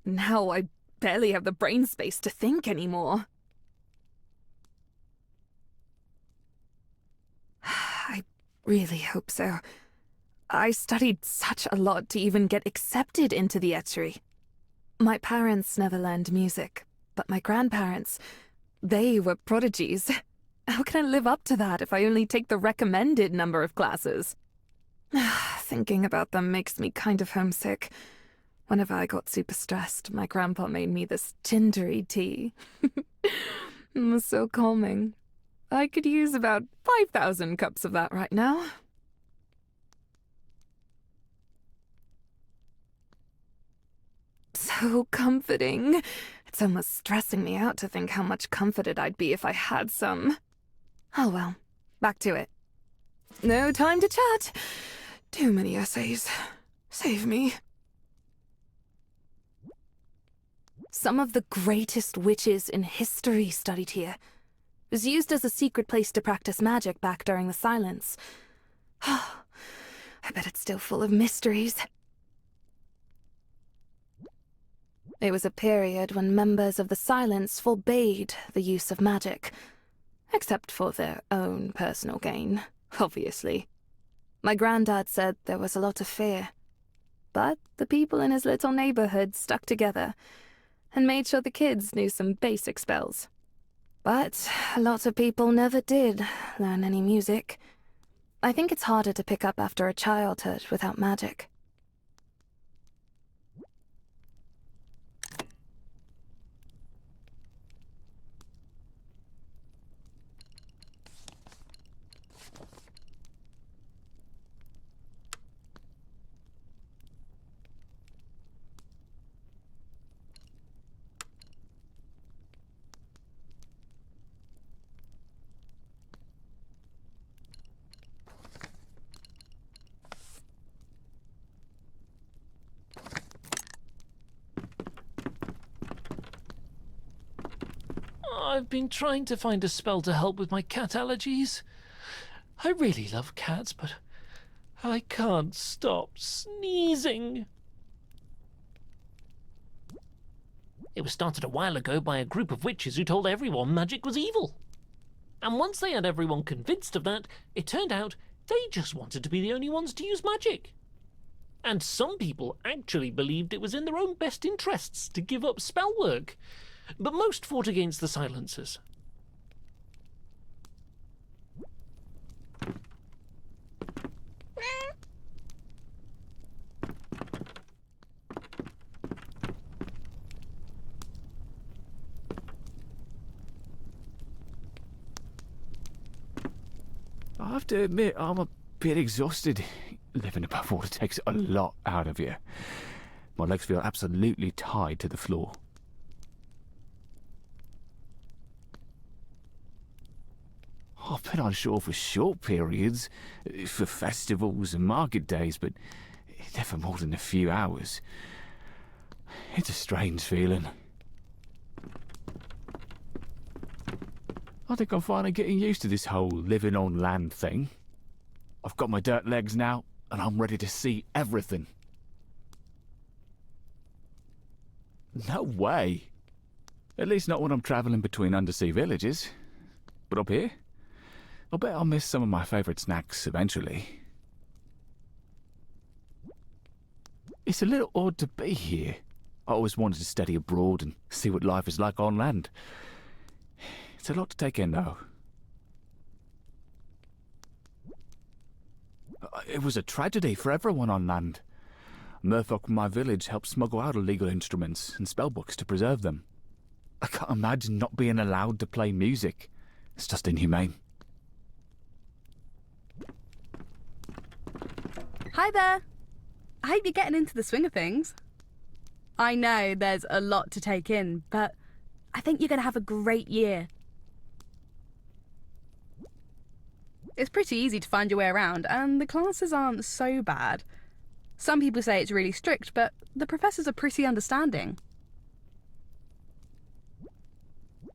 Now I barely have the brain space to think anymore. I really hope so. I studied such a lot to even get accepted into the Etchery. My parents never learned music, but my grandparents, they were prodigies. How can I live up to that if I only take the recommended number of classes? Thinking about them makes me kind of homesick. Whenever I got super stressed, my grandpa made me this gingery tea. It was so calming. I could use about 5,000 cups of that right now. So comforting. It's almost stressing me out to think how much comforted I'd be if I had some. Oh well, back to it. No time to chat. Too many essays. Save me. Some of the greatest witches in history studied here. It was used as a secret place to practice magic back during the Silence. I bet it's still full of mysteries. It was a period when members of the Silence forbade the use of magic. Except for their own personal gain, obviously. My granddad said there was a lot of fear. But the people in his little neighborhood stuck together and made sure the kids knew some basic spells. But a lot of people never did learn any music. I think it's harder to pick up after a childhood without magic. I've been trying to find a spell to help with my cat allergies. I really love cats, but I can't stop sneezing. It was started a while ago by a group of witches who told everyone magic was evil. And once they had everyone convinced of that, it turned out they just wanted to be the only ones to use magic. And some people actually believed it was in their own best interests to give up spell work. But most fought against the silencers. I have to admit, I'm a bit exhausted. Living above water takes a lot out of you. My legs feel absolutely tied to the floor. I've been on shore for short periods, for festivals and market days, but never more than a few hours. It's a strange feeling. I think I'm finally getting used to this whole living on land thing. I've got my dirt legs now, and I'm ready to see everything. No way. At least not when I'm travelling between undersea villages. But up here, I bet I'll miss some of my favourite snacks eventually. It's a little odd to be here. I always wanted to study abroad and see what life is like on land. It's a lot to take in, though. It was a tragedy for everyone on land. Merfolk from my village helped smuggle out illegal instruments and spellbooks to preserve them. I can't imagine not being allowed to play music. It's just inhumane. Hi there. I hope you're getting into the swing of things. I know there's a lot to take in, but I think you're going to have a great year. It's pretty easy to find your way around, and the classes aren't so bad. Some people say it's really strict, but the professors are pretty understanding.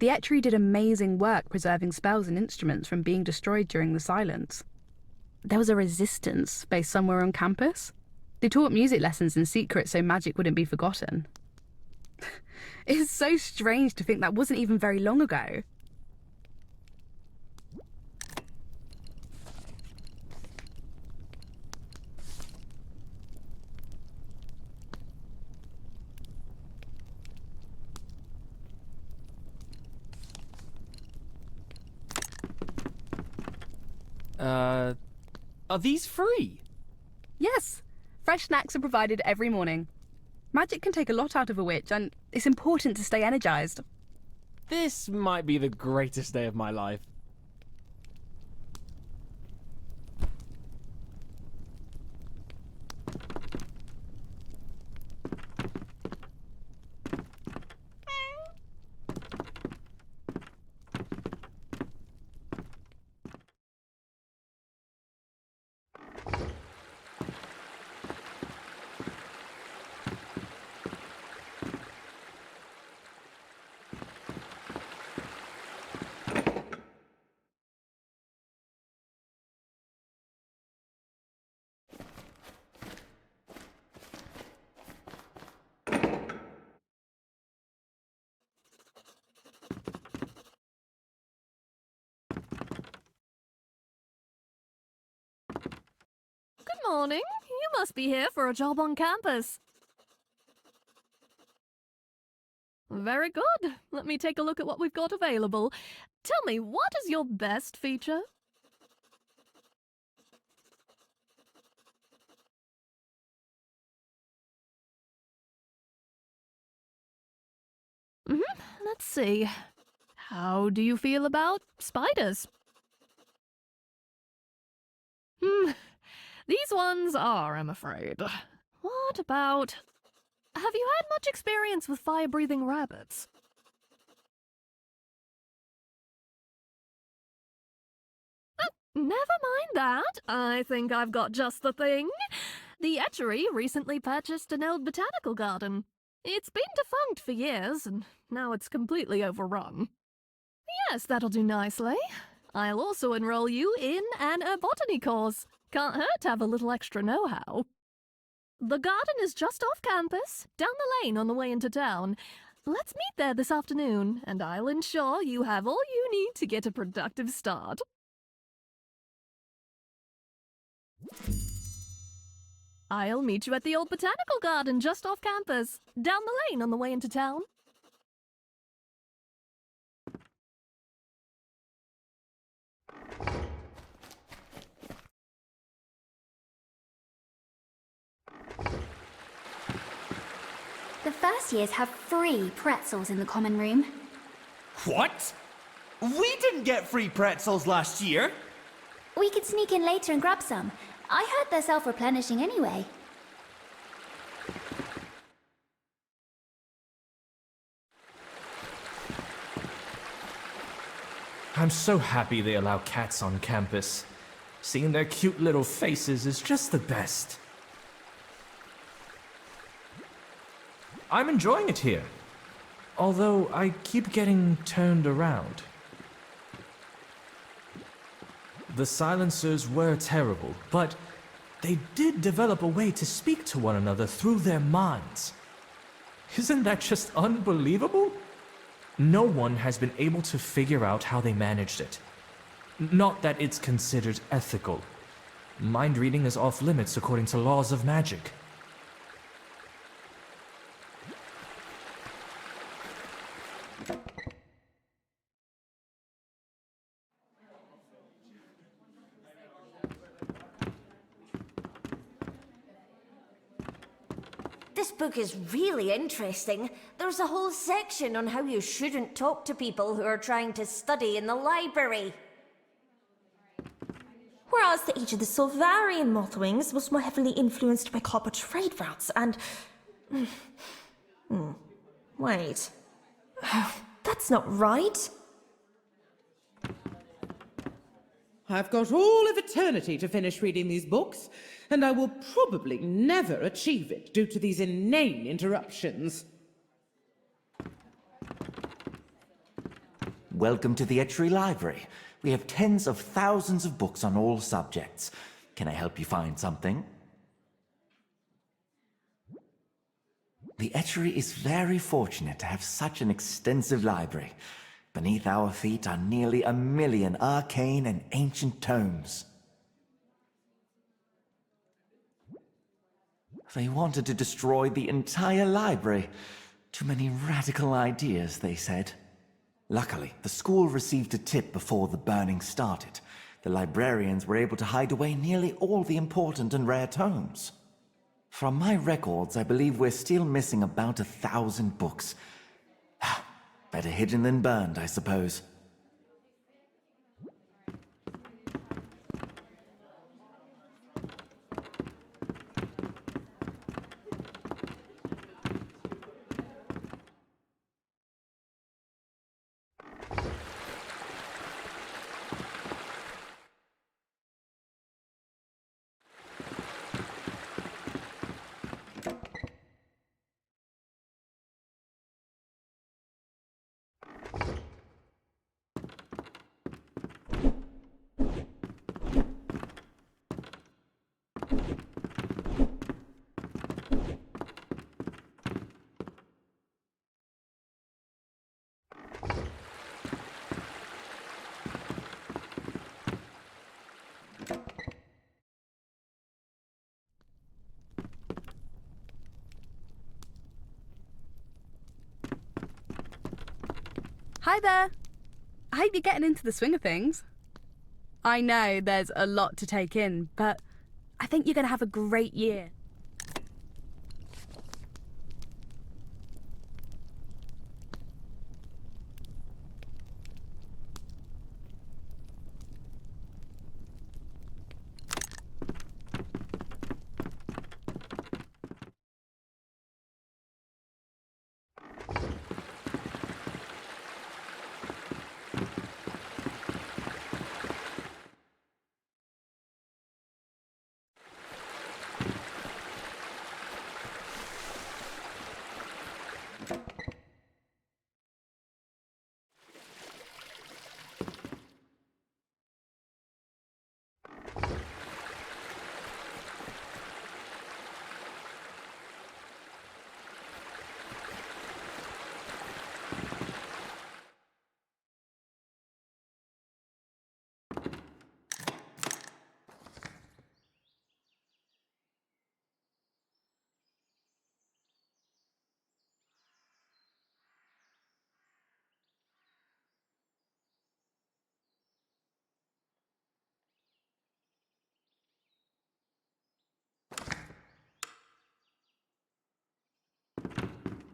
The Etchery did amazing work preserving spells and instruments from being destroyed during the silence. There was a resistance based somewhere on campus. They taught music lessons in secret so magic wouldn't be forgotten. It's so strange to think that wasn't even very long ago. Are these free? Yes, fresh snacks are provided every morning. Magic can take a lot out of a witch, and it's important to stay energized. This might be the greatest day of my life. Good morning. You must be here for a job on campus. Very good. Let me take a look at what we've got available. Tell me, what is your best feature? Let's see. How do you feel about spiders? These ones are, I'm afraid. What about... Have you had much experience with fire-breathing rabbits? Never mind that. I think I've got just the thing. The Etchery recently purchased an old botanical garden. It's been defunct for years, and now it's completely overrun. Yes, that'll do nicely. I'll also enroll you in an botany course. Can't hurt to have a little extra know-how. The garden is just off campus, down the lane on the way into town. Let's meet there this afternoon, and I'll ensure you have all you need to get a productive start. I'll meet you at the old botanical garden just off campus, down the lane on the way into town. The first years have free pretzels in the common room. What? We didn't get free pretzels last year. We could sneak in later and grab some. I heard they're self-replenishing anyway. I'm so happy they allow cats on campus. Seeing their cute little faces is just the best. I'm enjoying it here. Although I keep getting turned around. The silencers were terrible, but they did develop a way to speak to one another through their minds. Isn't that just unbelievable? No one has been able to figure out how they managed it. Not that it's considered ethical. Mind reading is off limits according to laws of magic. This book is really interesting. There's a whole section on how you shouldn't talk to people who are trying to study in the library. Whereas the age of the Solvarian Mothwings was more heavily influenced by copper trade routes and... Wait. That's not right. I've got all of eternity to finish reading these books, and I will probably never achieve it due to these inane interruptions. Welcome to the Etchery Library. We have tens of thousands of books on all subjects. Can I help you find something? The Etchery is very fortunate to have such an extensive library. Beneath our feet are nearly 1 million arcane and ancient tomes. They wanted to destroy the entire library. Too many radical ideas, they said. Luckily, the school received a tip before the burning started. The librarians were able to hide away nearly all the important and rare tomes. From my records, I believe we're still missing about 1,000 books. Better hidden than burned, I suppose. Hi there. I hope you're getting into the swing of things. I know there's a lot to take in, but I think you're going to have a great year.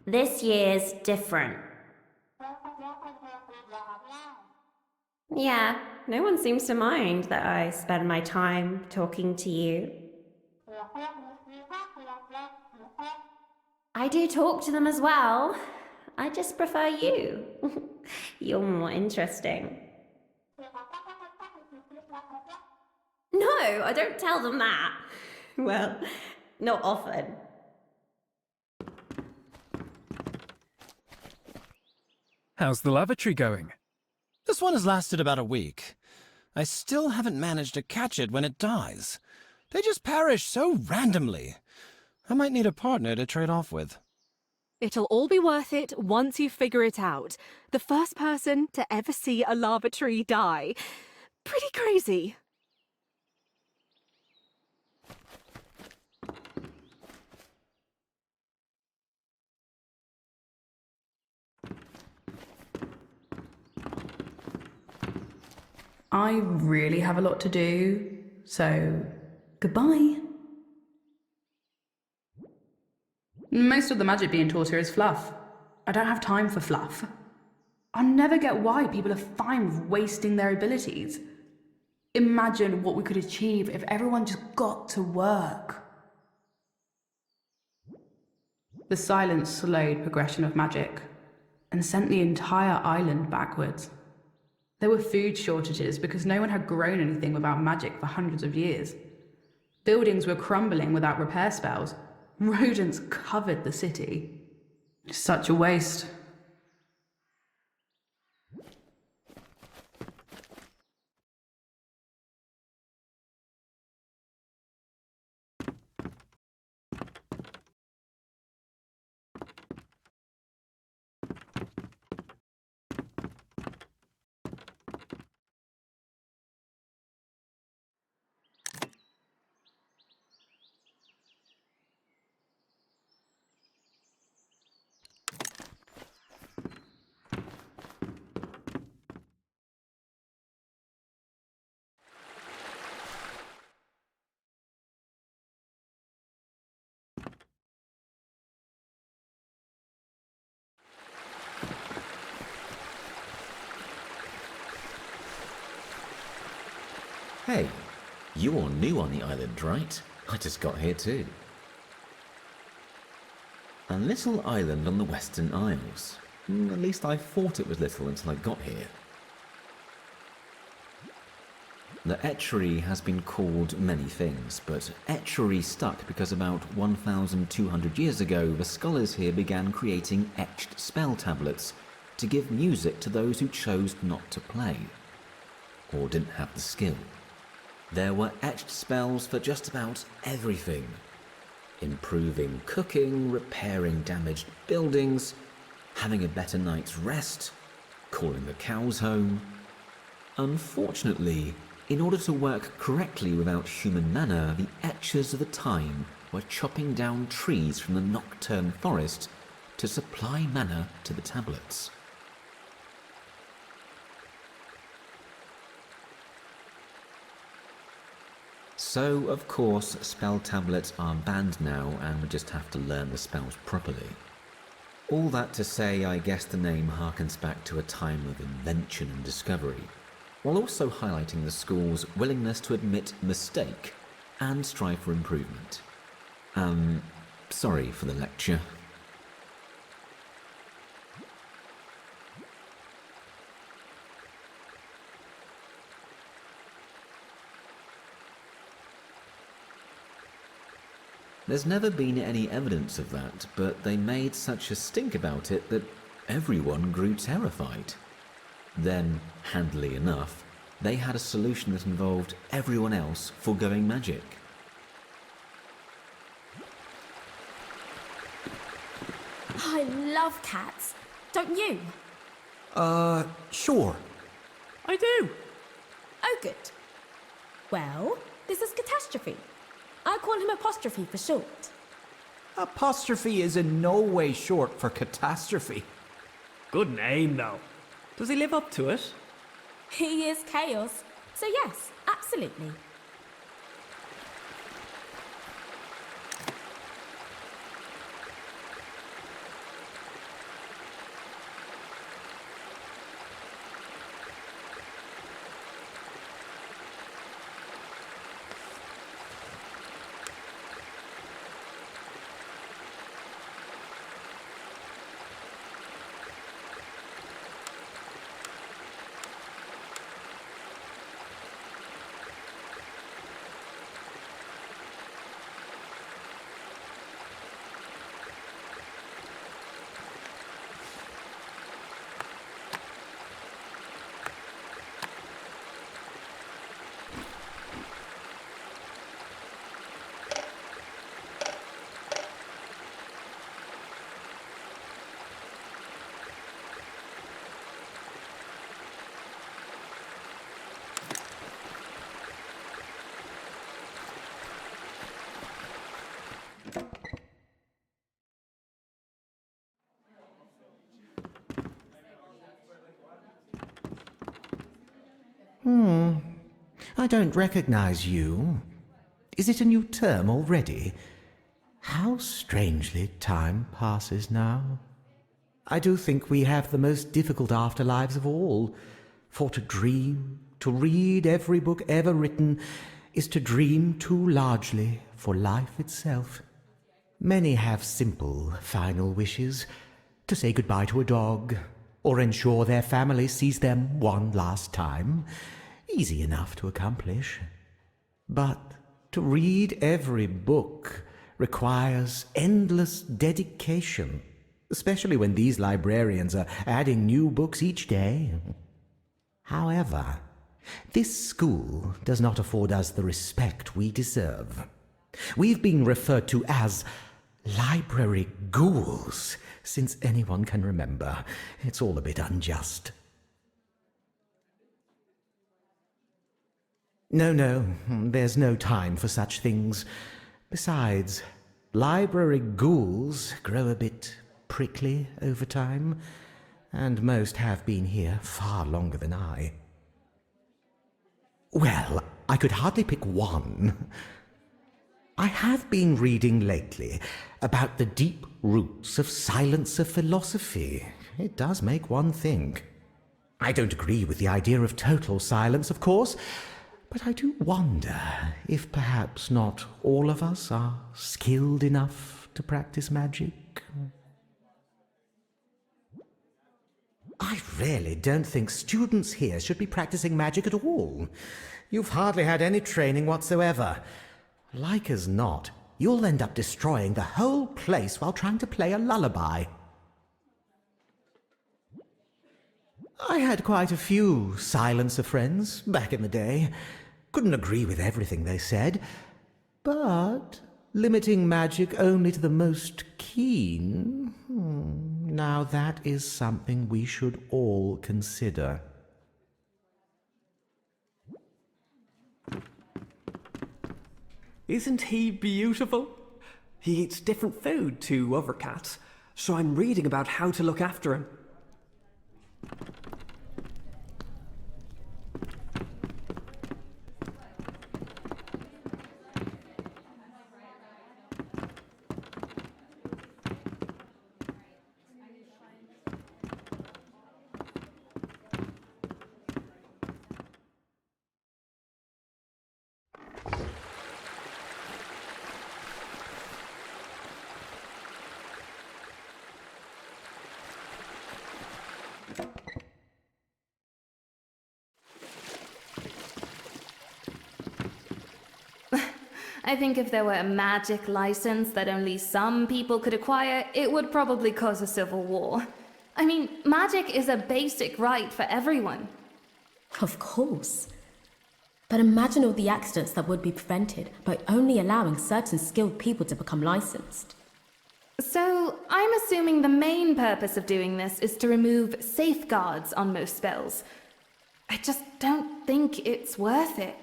This year's different. Yeah, no one seems to mind that I spend my time talking to you. I do talk to them as well. I just prefer you. You're more interesting. No, I don't tell them that. Well, not often. How's the lavatory going? This one has lasted about a week. I still haven't managed to catch it when it dies. They just perish so randomly. I might need a partner to trade off with. It'll all be worth it once you figure it out. The first person to ever see a lavatory die. Pretty crazy. I really have a lot to do, so goodbye. Most of the magic being taught here is fluff. I don't have time for fluff. I never get why people are fine with wasting their abilities. Imagine what we could achieve if everyone just got to work. The silence slowed progression of magic and sent the entire island backwards. There were food shortages because no one had grown anything without magic for hundreds of years. Buildings were crumbling without repair spells. Rodents covered the city. Such a waste. Hey, you're new on the island, right? I just got here too. A little island on the Western Isles. At least I thought it was little until I got here. The etchery has been called many things, but etchery stuck because about 1,200 years ago the scholars here began creating etched spell tablets to give music to those who chose not to play, or didn't have the skill. There were etched spells for just about everything. Improving cooking, repairing damaged buildings, having a better night's rest, calling the cows home. Unfortunately, in order to work correctly without human mana, the etchers of the time were chopping down trees from the nocturne forest to supply mana to the tablets. So, of course, spell tablets are banned now and we just have to learn the spells properly. All that to say, I guess the name harkens back to a time of invention and discovery, while also highlighting the school's willingness to admit mistake and strive for improvement. Sorry for the lecture. There's never been any evidence of that, but they made such a stink about it that everyone grew terrified. Then, handily enough, they had a solution that involved everyone else foregoing magic. I love cats. Don't you? Sure. I do. Oh, good. Well, this is Catastrophe. I call him Apostrophe for short. Apostrophe is in no way short for catastrophe. Good name, though. Does he live up to it? He is chaos. So yes, absolutely. I don't recognize you. Is it a new term already? How strangely time passes now. I do think we have the most difficult afterlives of all. For to dream, to read every book ever written, is to dream too largely for life itself. Many have simple, final wishes, to say goodbye to a dog, or ensure their family sees them one last time. Easy enough to accomplish. But to read every book requires endless dedication, especially when these librarians are adding new books each day. However, this school does not afford us the respect we deserve. We've been referred to as library ghouls since anyone can remember. It's all a bit unjust. No, there's no time for such things. Besides, library ghouls grow a bit prickly over time, and most have been here far longer than I. Well, I could hardly pick one. I have been reading lately about the deep roots of silencer philosophy. It does make one think. I don't agree with the idea of total silence, of course, but I do wonder if perhaps not all of us are skilled enough to practice magic. I really don't think students here should be practicing magic at all. You've hardly had any training whatsoever. Like as not, you'll end up destroying the whole place while trying to play a lullaby. I had quite a few silencer friends back in the day. Couldn't agree with everything they said, but limiting magic only to the most keen, now that is something we should all consider. Isn't he beautiful? He eats different food to other cats, so I'm reading about how to look after him. I think if there were a magic license that only some people could acquire, it would probably cause a civil war. I mean, magic is a basic right for everyone. Of course. But imagine all the accidents that would be prevented by only allowing certain skilled people to become licensed. So, I'm assuming the main purpose of doing this is to remove safeguards on most spells. I just don't think it's worth it.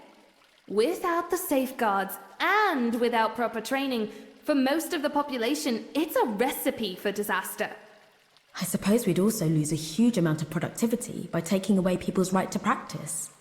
Without the safeguards, and without proper training, for most of the population, it's a recipe for disaster. I suppose we'd also lose a huge amount of productivity by taking away people's right to practice.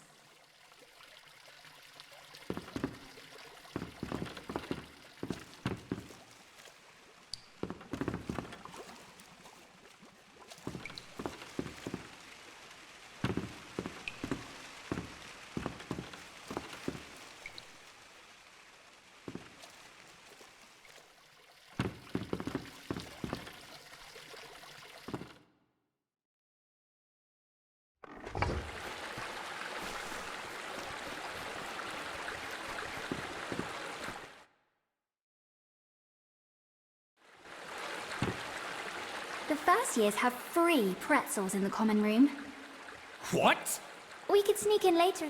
The first years have free pretzels in the common room. What? We could sneak in later.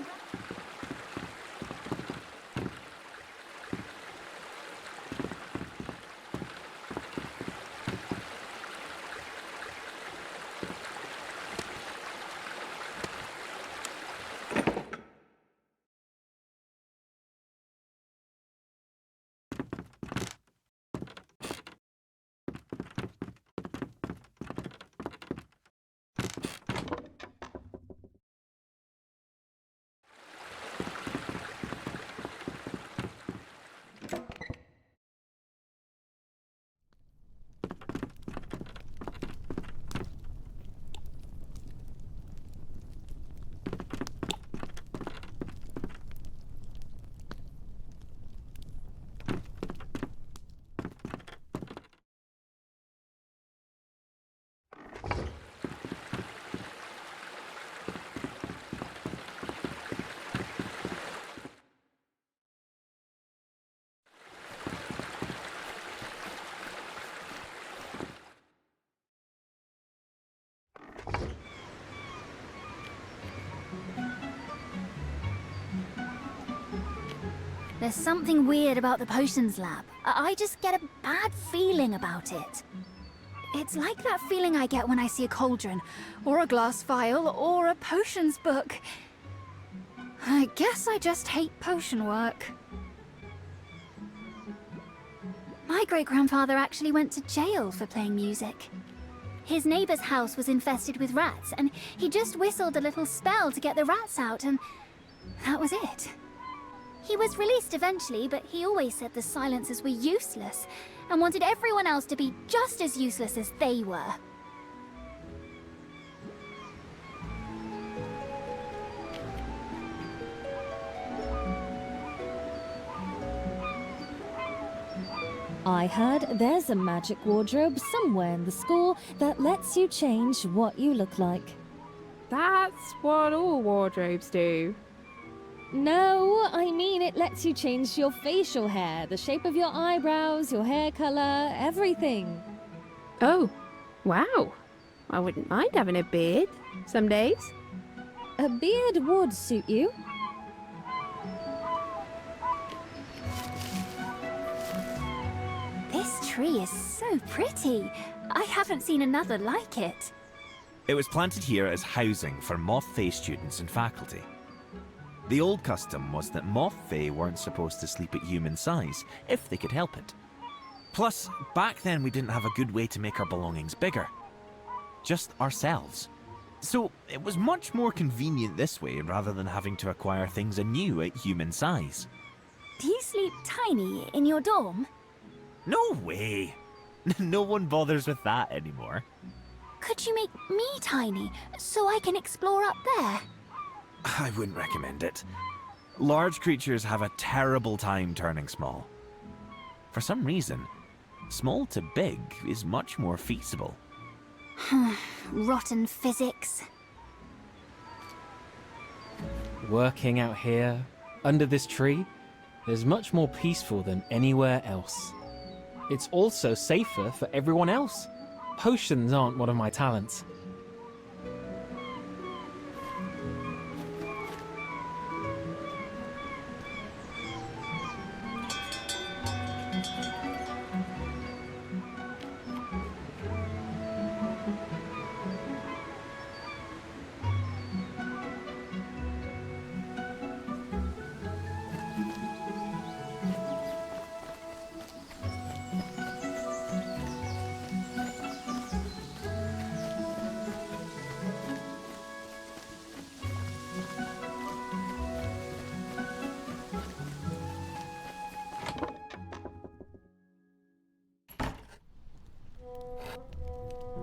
There's something weird about the potions lab. I just get a bad feeling about it. It's like that feeling I get when I see a cauldron, or a glass vial, or a potions book. I guess I just hate potion work. My great-grandfather actually went to jail for playing music. His neighbor's house was infested with rats, and he just whistled a little spell to get the rats out, and that was it. He was released eventually, but he always said the silencers were useless, and wanted everyone else to be just as useless as they were. I heard there's a magic wardrobe somewhere in the school that lets you change what you look like. That's what all wardrobes do. No, I mean it lets you change your facial hair, the shape of your eyebrows, your hair color, everything. Oh, wow. I wouldn't mind having a beard some days. A beard would suit you. This tree is so pretty. I haven't seen another like it. It was planted here as housing for Moth Fae students and faculty. The old custom was that Moth Fae weren't supposed to sleep at human size, if they could help it. Plus, back then we didn't have a good way to make our belongings bigger. Just ourselves. So it was much more convenient this way rather than having to acquire things anew at human size. Do you sleep tiny in your dorm? No way! No one bothers with that anymore. Could you make me tiny, so I can explore up there? I wouldn't recommend it. Large creatures have a terrible time turning small. For some reason, small to big is much more feasible. Rotten physics. Working out here, under this tree, is much more peaceful than anywhere else. It's also safer for everyone else. Potions aren't one of my talents.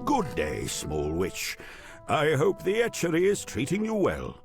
Good day, small witch. I hope the etchery is treating you well.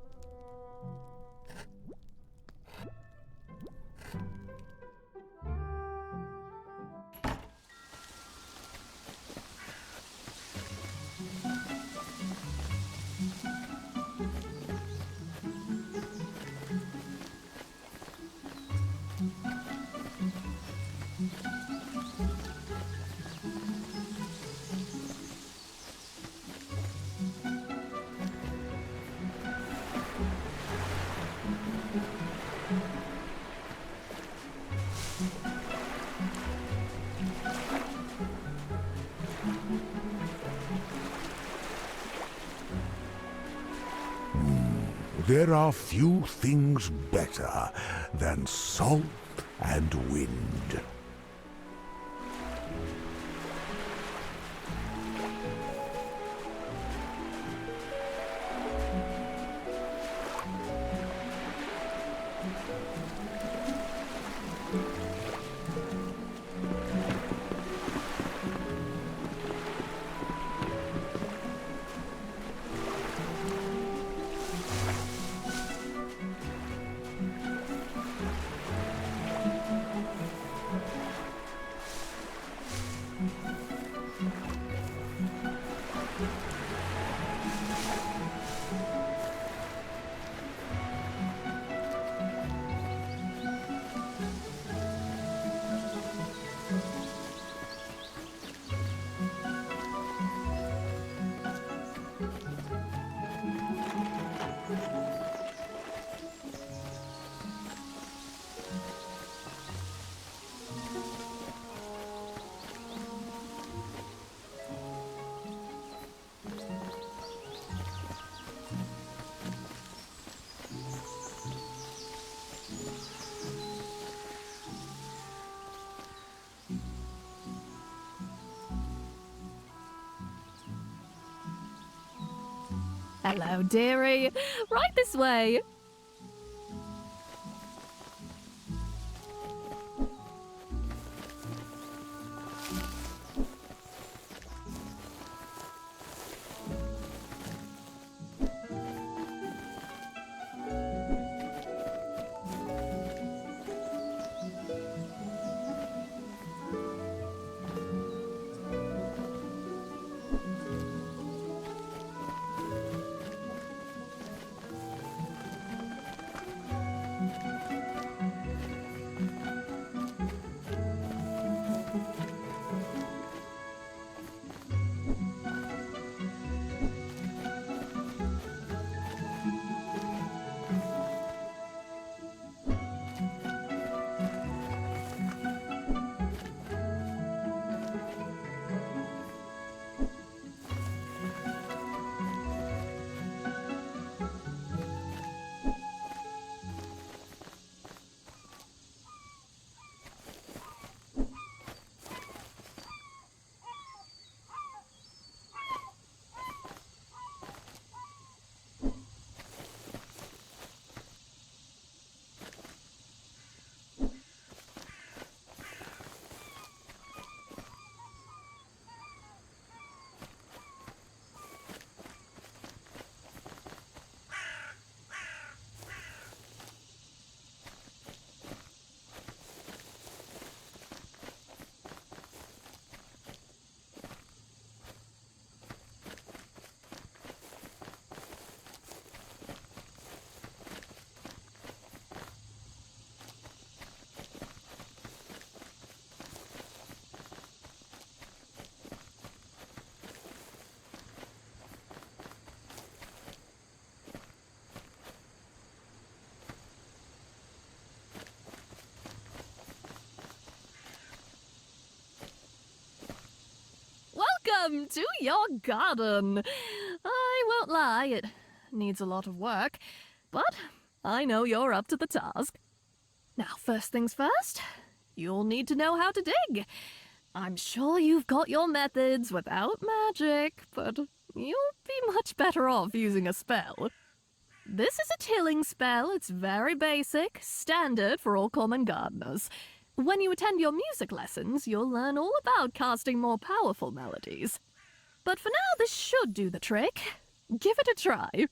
There are few things better than salt and wind. Hello, dearie. Right this way. Welcome to your garden. I won't lie, it needs a lot of work, but I know you're up to the task. Now, first things first, you'll need to know how to dig. I'm sure you've got your methods without magic, but you'll be much better off using a spell. This is a tilling spell. It's very basic, standard for all common gardeners. When you attend your music lessons, you'll learn all about casting more powerful melodies. But for now, this should do the trick. Give it a try.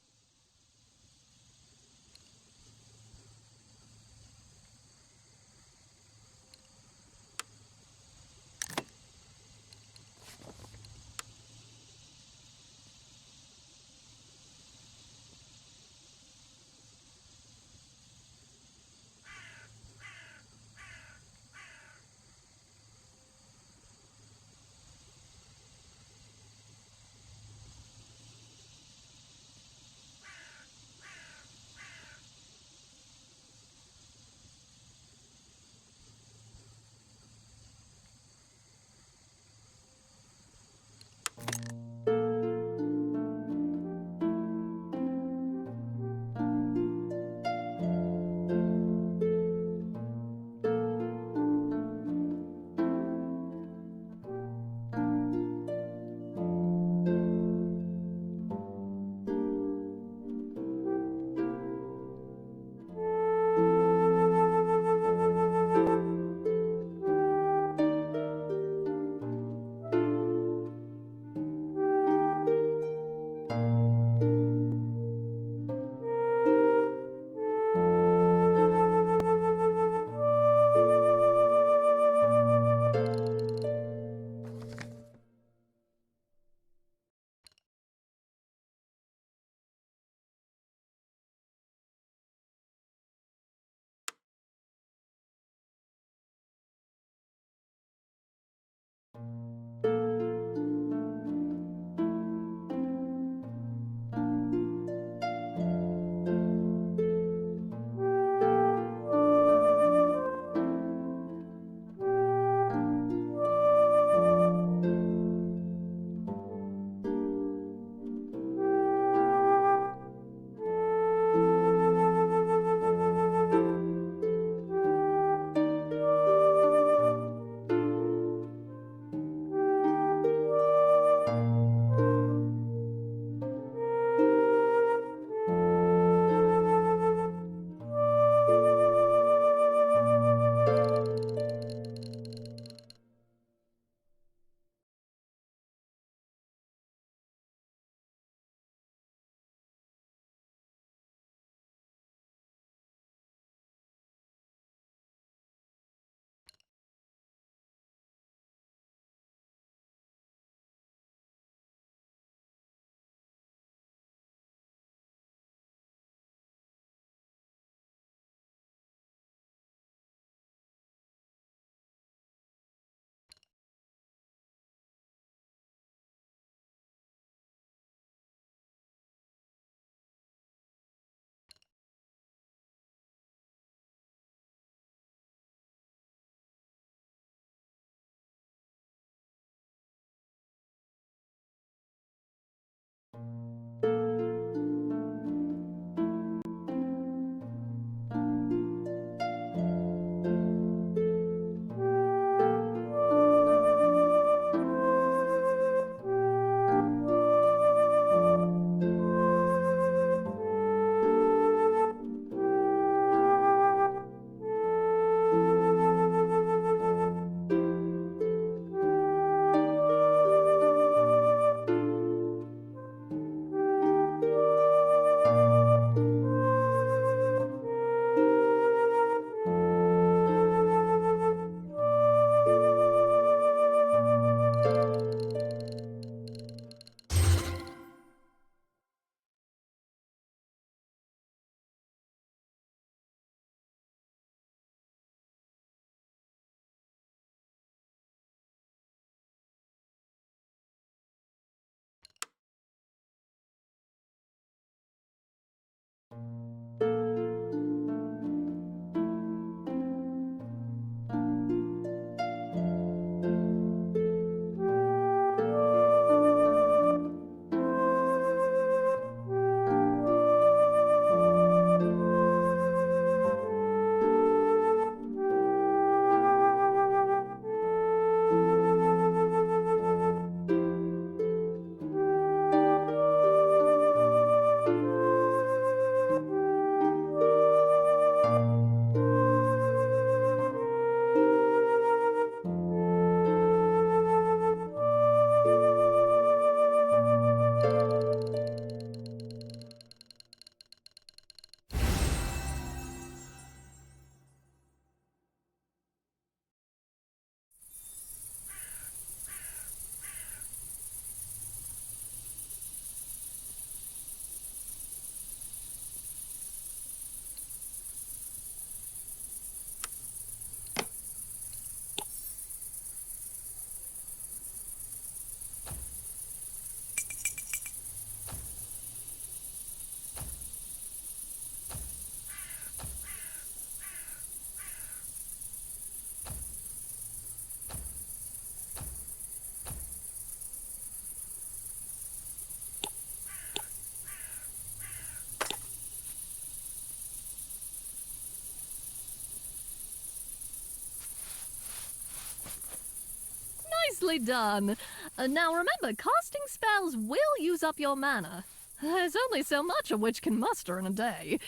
Nicely done. Now remember, casting spells will use up your mana. There's only so much a witch can muster in a day.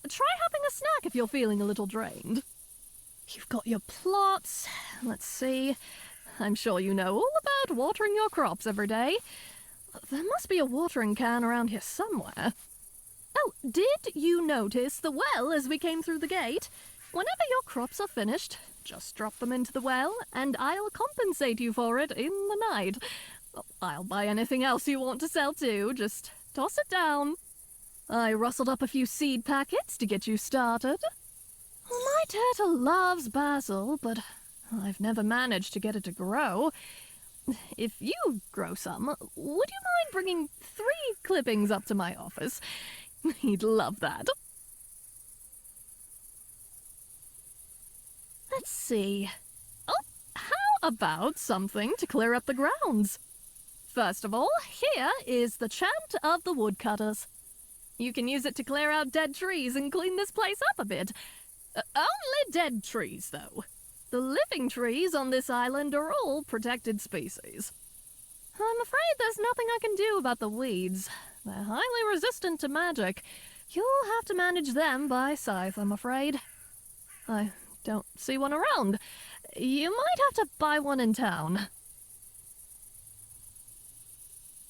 Try having a snack if you're feeling a little drained. You've got your plots. Let's see. I'm sure you know all about watering your crops every day. There must be a watering can around here somewhere. Oh, did you notice the well as we came through the gate? Whenever your crops are finished, just drop them into the well, and I'll compensate you for it in the night. I'll buy anything else you want to sell too, just toss it down. I rustled up a few seed packets to get you started. My turtle loves basil, but I've never managed to get it to grow. If you grow some, would you mind bringing 3 clippings up to my office? He'd love that. Let's see. Oh, how about something to clear up the grounds? First of all, here is the chant of the woodcutters. You can use it to clear out dead trees and clean this place up a bit. Only dead trees, though. The living trees on this island are all protected species. I'm afraid there's nothing I can do about the weeds. They're highly resistant to magic. You'll have to manage them by scythe, I'm afraid. I don't see one around. You might have to buy one in town.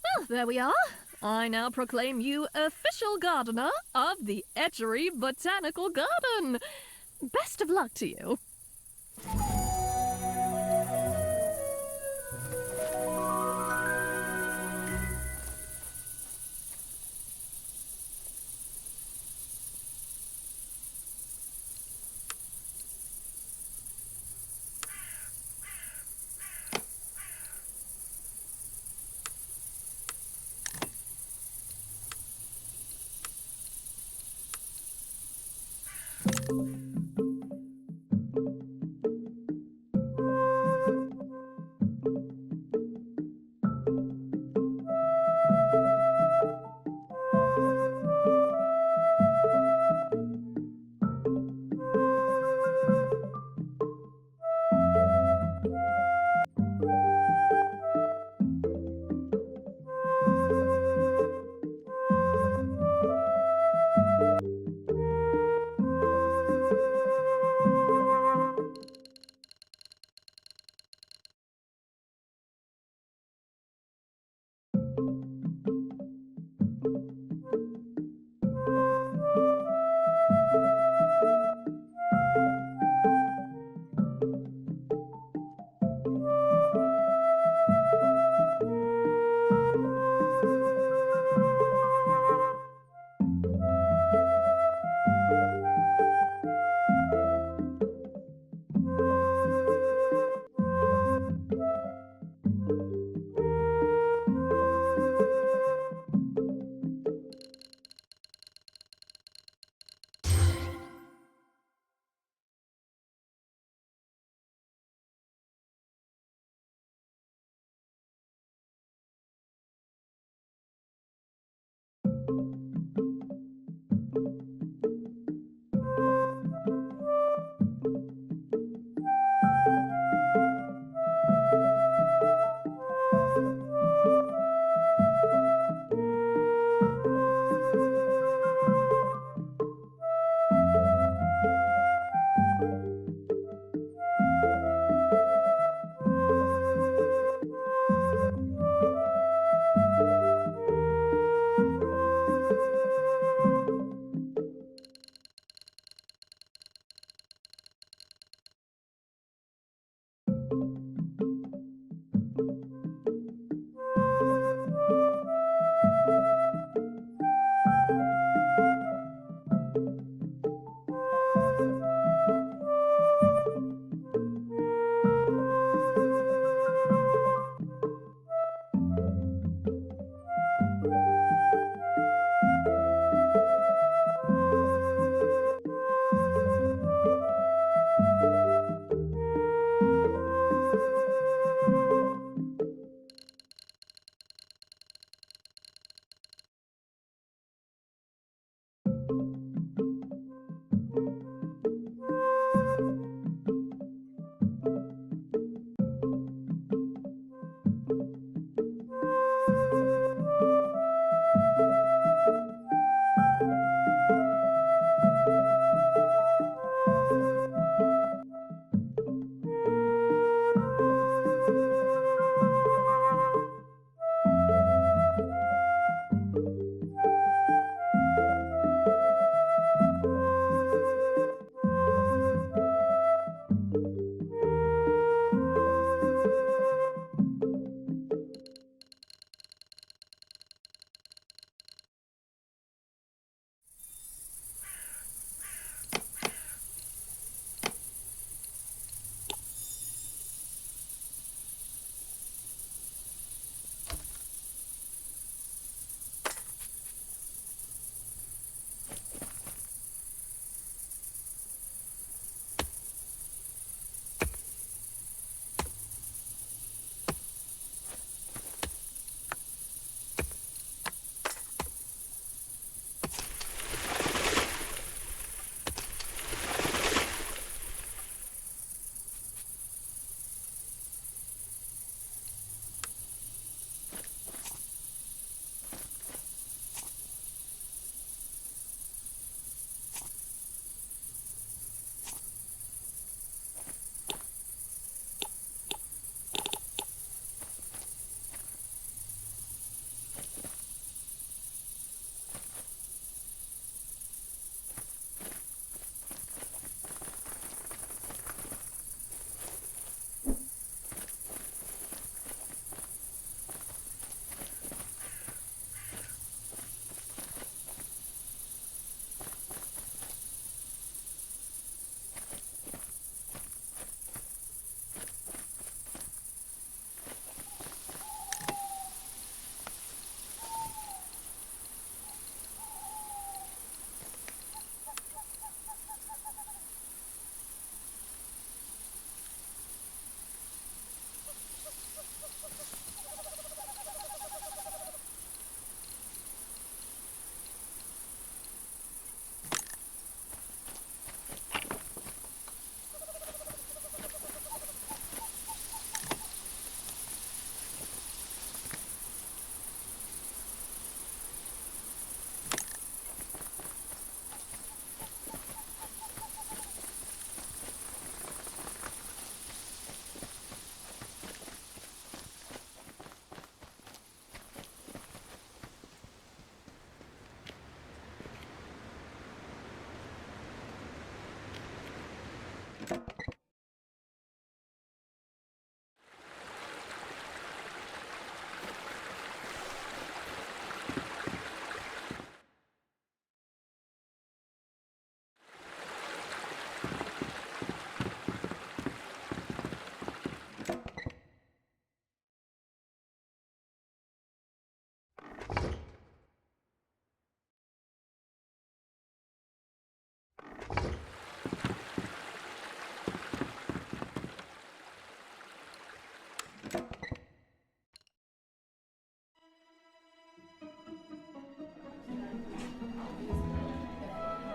Well, there we are. I now proclaim you official gardener of the Etchery Botanical Garden. Best of luck to you.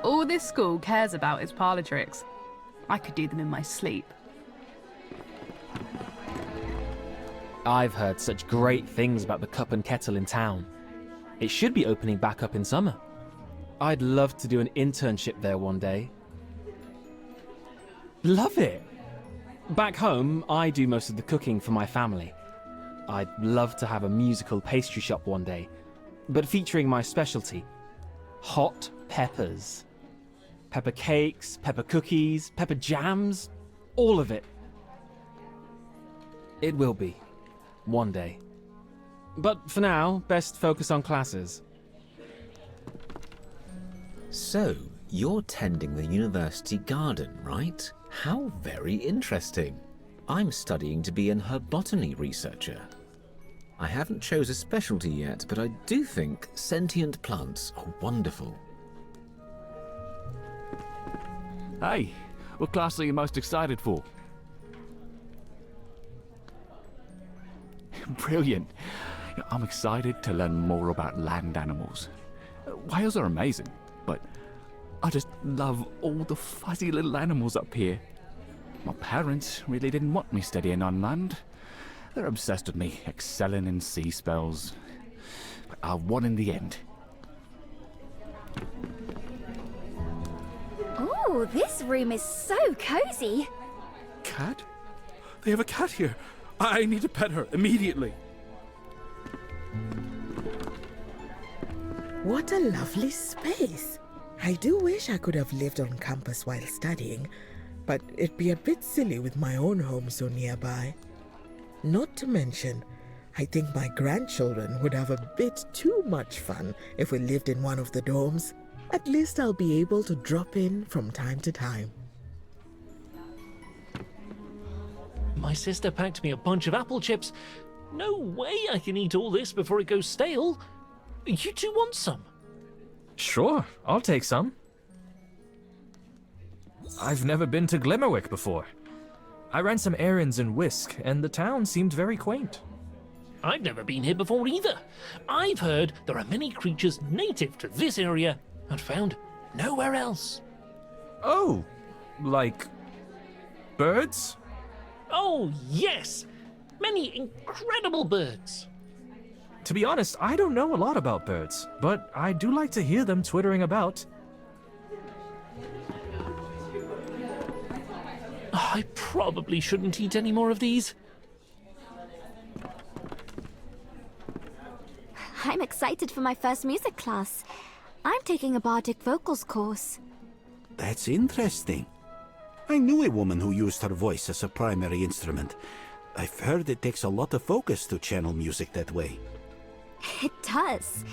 All this school cares about is parlor tricks. I could do them in my sleep. I've heard such great things about the Cup and Kettle in town. It should be opening back up in summer. I'd love to do an internship there one day. Love it! Back home, I do most of the cooking for my family. I'd love to have a musical pastry shop one day, but featuring my specialty, hot peppers. Pepper cakes, pepper cookies, pepper jams, all of it. It will be. One day. But for now, best focus on classes. So, you're tending the university garden, right? How very interesting. I'm studying to be an herbotany researcher. I haven't chose a specialty yet, but I do think sentient plants are wonderful. Hey, what class are you most excited for? Brilliant. I'm excited to learn more about land animals. Whales are amazing, but I just love all the fuzzy little animals up here. My parents really didn't want me studying on land. They're obsessed with me excelling in sea spells. But I won in the end. Oh, this room is so cozy. Cat? They have a cat here. I need to pet her immediately. What a lovely space. I do wish I could have lived on campus while studying, but it'd be a bit silly with my own home so nearby. Not to mention, I think my grandchildren would have a bit too much fun if we lived in one of the dorms. At least I'll be able to drop in from time to time. My sister packed me a bunch of apple chips. No way I can eat all this before it goes stale. You two want some? Sure, I'll take some. I've never been to Glimmerwick before. I ran some errands in Whisk, and the town seemed very quaint. I've never been here before either. I've heard there are many creatures native to this area and found nowhere else. Oh, like birds? Oh, yes! Many incredible birds. To be honest, I don't know a lot about birds, but I do like to hear them twittering about. I probably shouldn't eat any more of these. I'm excited for my first music class. I'm taking a bardic vocals course. That's interesting. I knew a woman who used her voice as a primary instrument. I've heard it takes a lot of focus to channel music that way. It does.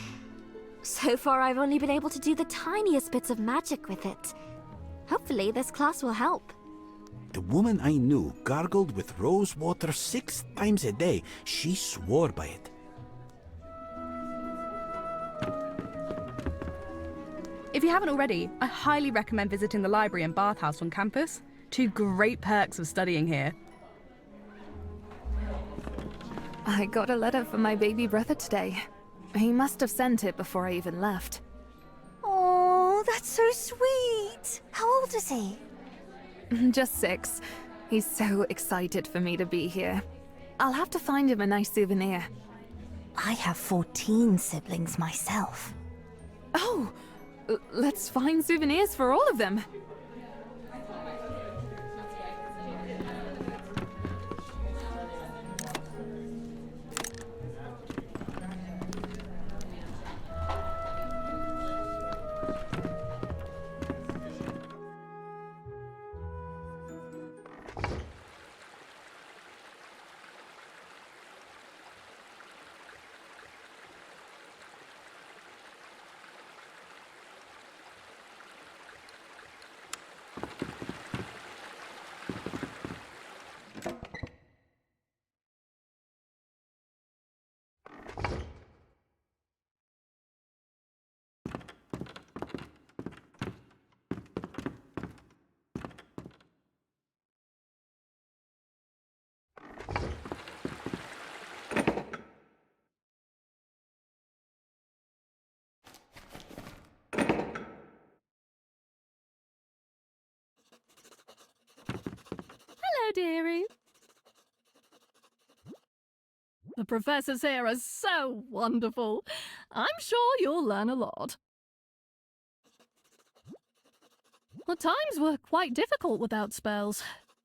So far, I've only been able to do the tiniest bits of magic with it. Hopefully, this class will help. The woman I knew gargled with rose water 6 times a day. She swore by it. If you haven't already, I highly recommend visiting the library and bathhouse on campus. 2 great perks of studying here. I got a letter from my baby brother today. He must have sent it before I even left. Oh, that's so sweet. How old is he? Just 6. He's so excited for me to be here. I'll have to find him a nice souvenir. I have 14 siblings myself. Oh, let's find souvenirs for all of them. Hello, dearie. The professors here are so wonderful. I'm sure you'll learn a lot. The times were quite difficult without spells.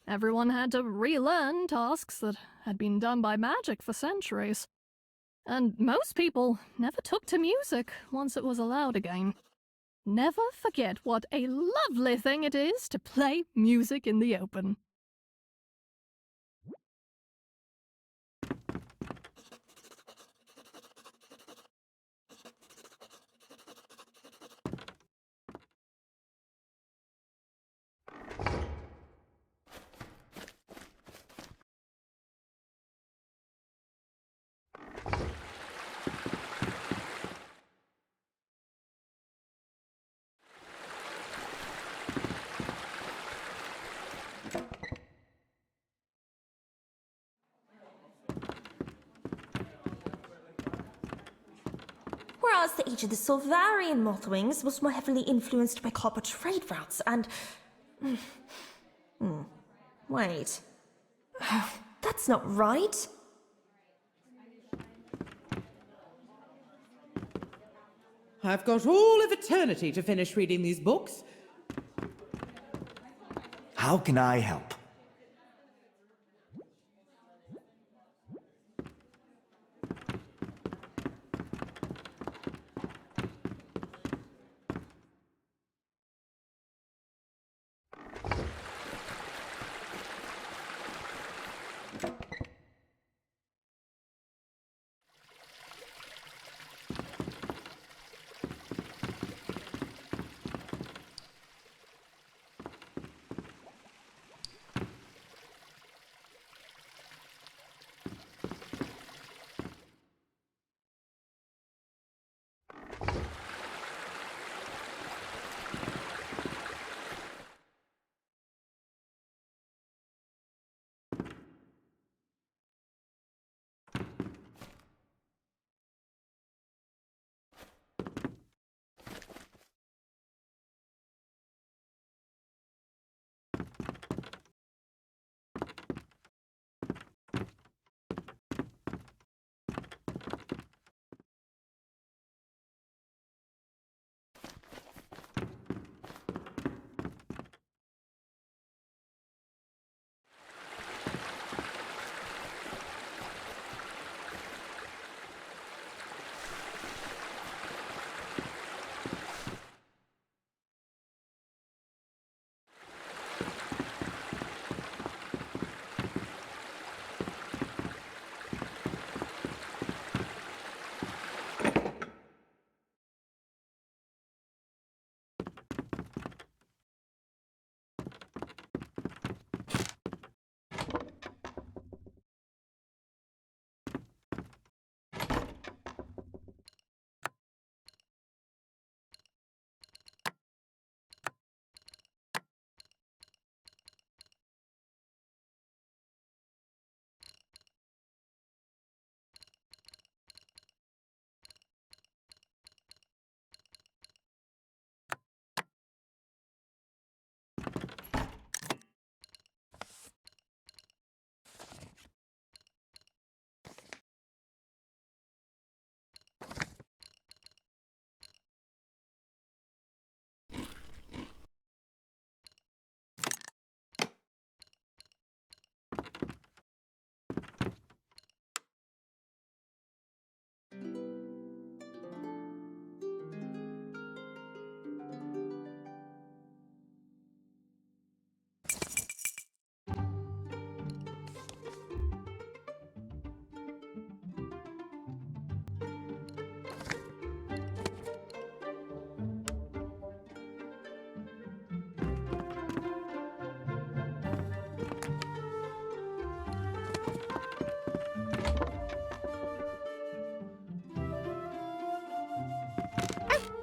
Everyone had to relearn tasks that had been done by magic for centuries. And most people never took to music once it was allowed again. Never forget what a lovely thing it is to play music in the open. Whereas the age of the Solvarian Mothwings was more heavily influenced by copper trade routes and... Wait. That's not right. I've got all of eternity to finish reading these books. How can I help?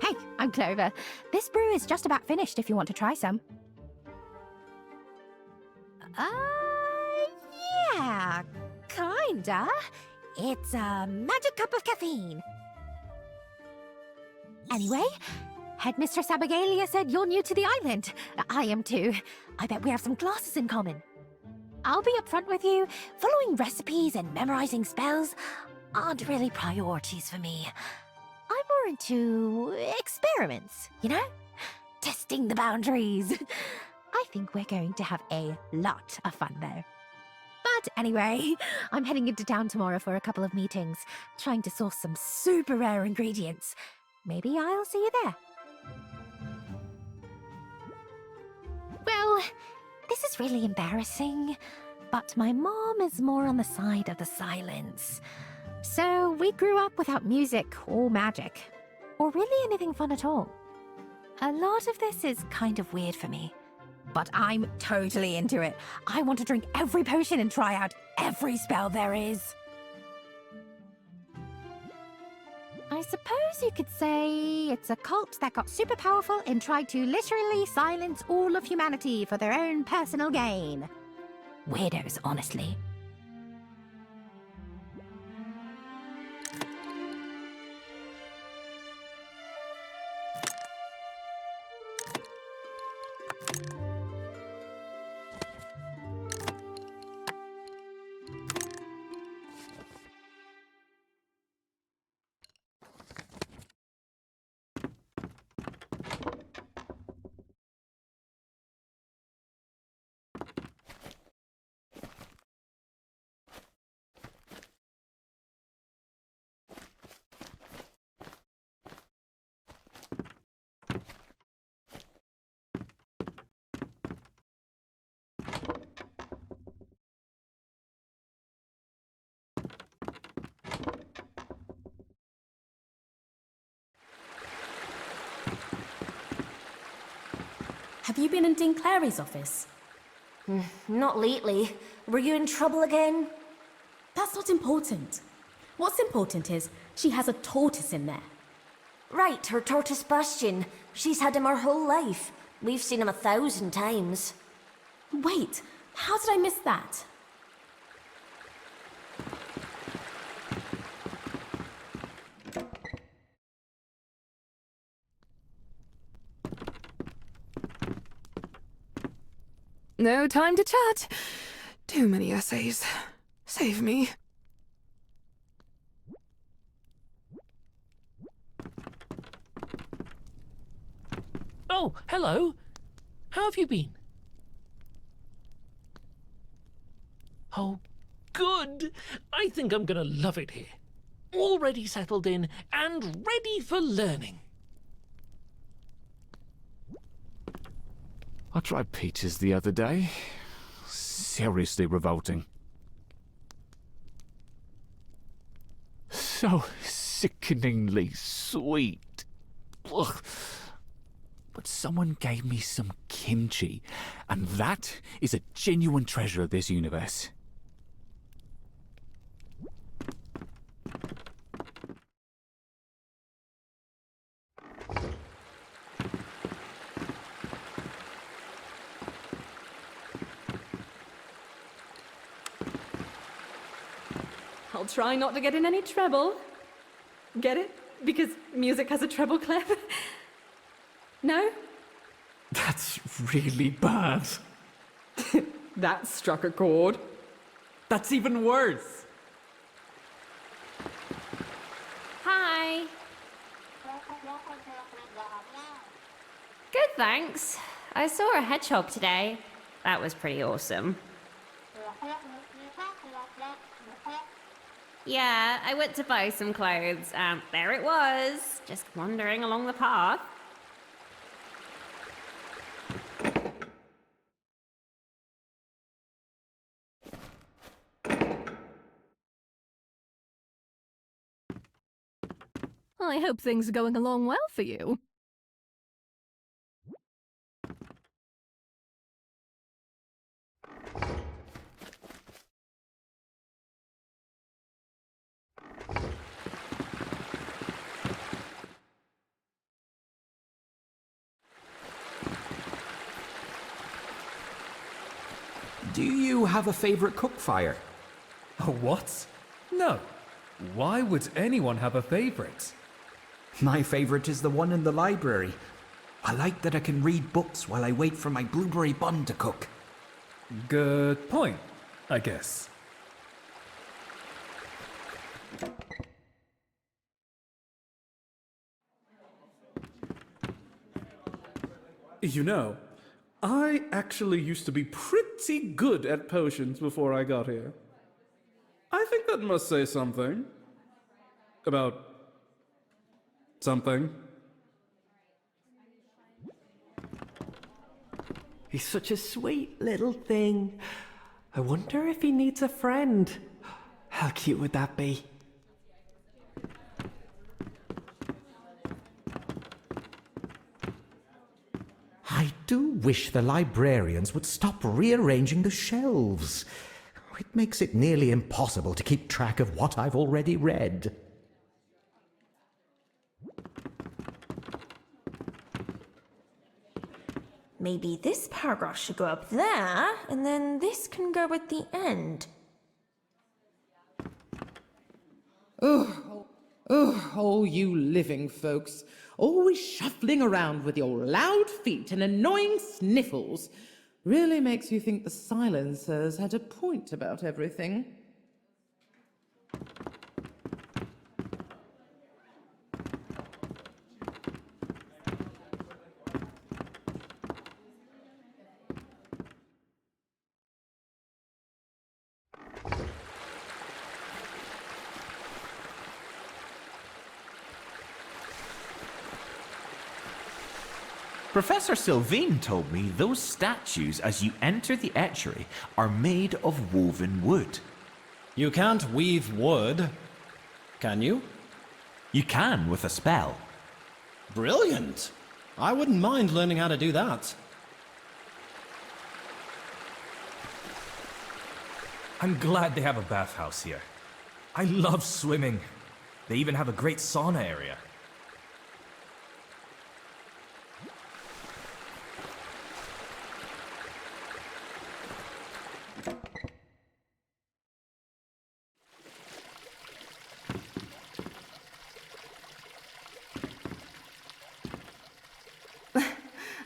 Hey, I'm Clover. This brew is just about finished if you want to try some. Yeah, kinda. It's a magic cup of caffeine. Anyway, Headmistress Abigalia said you're new to the island. I am too. I bet we have some classes in common. I'll be upfront with you. Following recipes and memorizing spells aren't really priorities for me. I'm more into experiments, you know? Testing the boundaries. I think we're going to have a lot of fun though. But anyway, I'm heading into town tomorrow for a couple of meetings, trying to source some super rare ingredients. Maybe I'll see you there. Well, this is really embarrassing, but my mom is more on the side of the silence. So we grew up without music or magic, or really anything fun at all. A lot of this is kind of weird for me, but I'm totally into it. I want to drink every potion and try out every spell there is. I suppose you could say it's a cult that got super powerful and tried to literally silence all of humanity for their own personal gain. Weirdos, honestly. Have you been in Dean Clary's office? Not lately. Were you in trouble again? That's not important. What's important is she has a tortoise in there. Right, her tortoise Bastion. She's had him her whole life. We've seen him 1,000 times. Wait, how did I miss that? No time to chat. Too many essays. Save me. Oh, hello. How have you been? Oh, good. I think I'm gonna love it here. Already settled in and ready for learning. I tried peaches the other day. Seriously revolting. So sickeningly sweet. Ugh. But someone gave me some kimchi, and that is a genuine treasure of this universe. I'll try not to get in any trouble. Get it? Because music has a treble clef. No? That's really bad. That struck a chord. That's even worse. Hi. Good, thanks. I saw a hedgehog today. That was pretty awesome. Yeah, I went to buy some clothes. There it was, just wandering along the path. I hope things are going along well for you. Do you have a favorite cookfire? A what? No. Why would anyone have a favorite? My favorite is the one in the library. I like that I can read books while I wait for my blueberry bun to cook. Good point, I guess. You know, I actually used to be pretty good at potions before I got here. I think that must say something. About something. He's such a sweet little thing. I wonder if he needs a friend. How cute would that be? I do wish the librarians would stop rearranging the shelves. It makes it nearly impossible to keep track of what I've already read. Maybe this paragraph should go up there, and then this can go at the end. Oh, you living folks. Always shuffling around with your loud feet and annoying sniffles. Really makes you think the silencers had a point about everything. Professor Sylvain told me those statues as you enter the etchery are made of woven wood. You can't weave wood, can you? You can with a spell. Brilliant! I wouldn't mind learning how to do that. I'm glad they have a bathhouse here. I love swimming. They even have a great sauna area.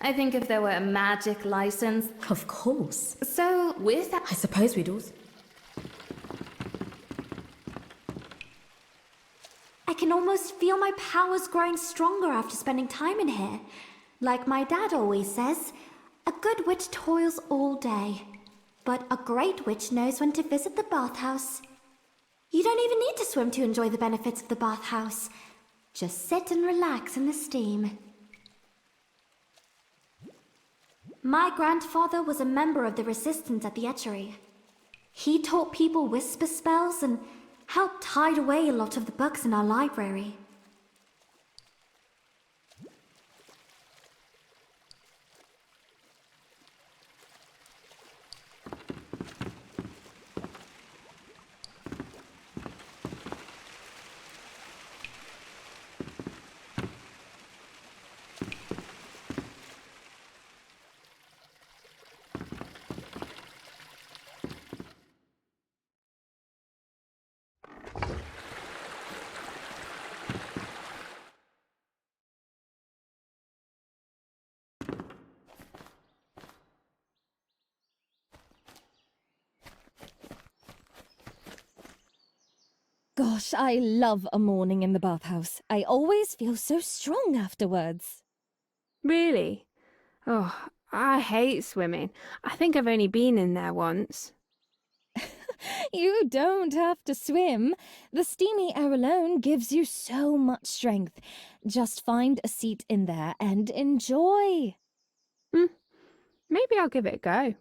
I think if there were a magic license... Of course. So, with that... I suppose we'd also... I can almost feel my powers growing stronger after spending time in here. Like my dad always says, a good witch toils all day, but a great witch knows when to visit the bathhouse. You don't even need to swim to enjoy the benefits of the bathhouse. Just sit and relax in the steam. My grandfather was a member of the resistance at the etchery. He taught people whisper spells and helped hide away a lot of the books in our library. Gosh, I love a morning in the bathhouse. I always feel so strong afterwards. Really? Oh, I hate swimming. I think I've only been in there once. You don't have to swim. The steamy air alone gives you so much strength. Just find a seat in there and enjoy. Maybe I'll give it a go.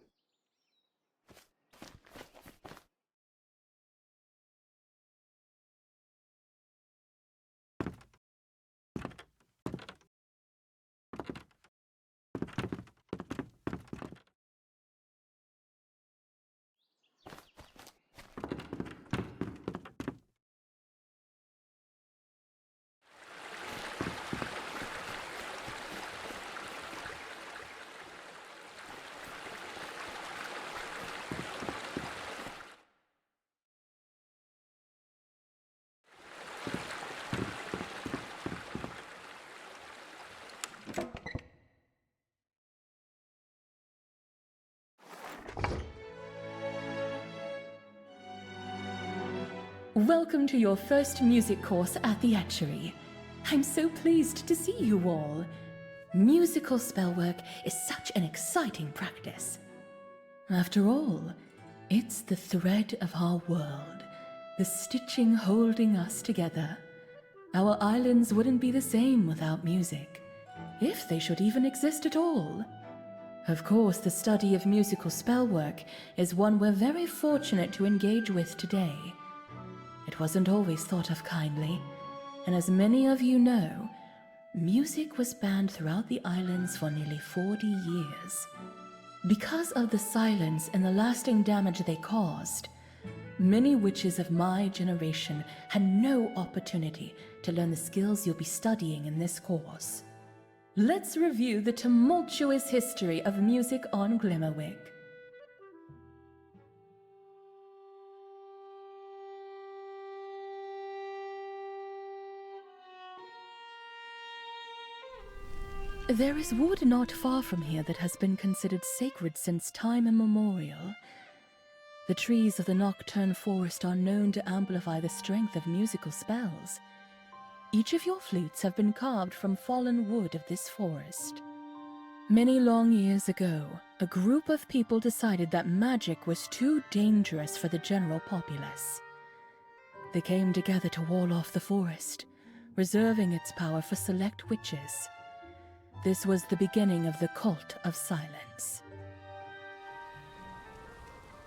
Welcome to your first music course at the Etchery. I'm so pleased to see you all. Musical spellwork is such an exciting practice. After all, it's the thread of our world, the stitching holding us together. Our islands wouldn't be the same without music, if they should even exist at all. Of course, the study of musical spellwork is one we're very fortunate to engage with today. It wasn't always thought of kindly, and as many of you know, music was banned throughout the islands for nearly 40 years. Because of the silence and the lasting damage they caused, many witches of my generation had no opportunity to learn the skills you'll be studying in this course. Let's review the tumultuous history of music on Glimmerwick. There is wood not far from here that has been considered sacred since time immemorial. The trees of the nocturne forest are known to amplify the strength of musical spells. Each of your flutes have been carved from fallen wood of this forest. Many long years ago, a group of people decided that magic was too dangerous for the general populace. They came together to wall off the forest, reserving its power for select witches. This was the beginning of the Cult of Silence.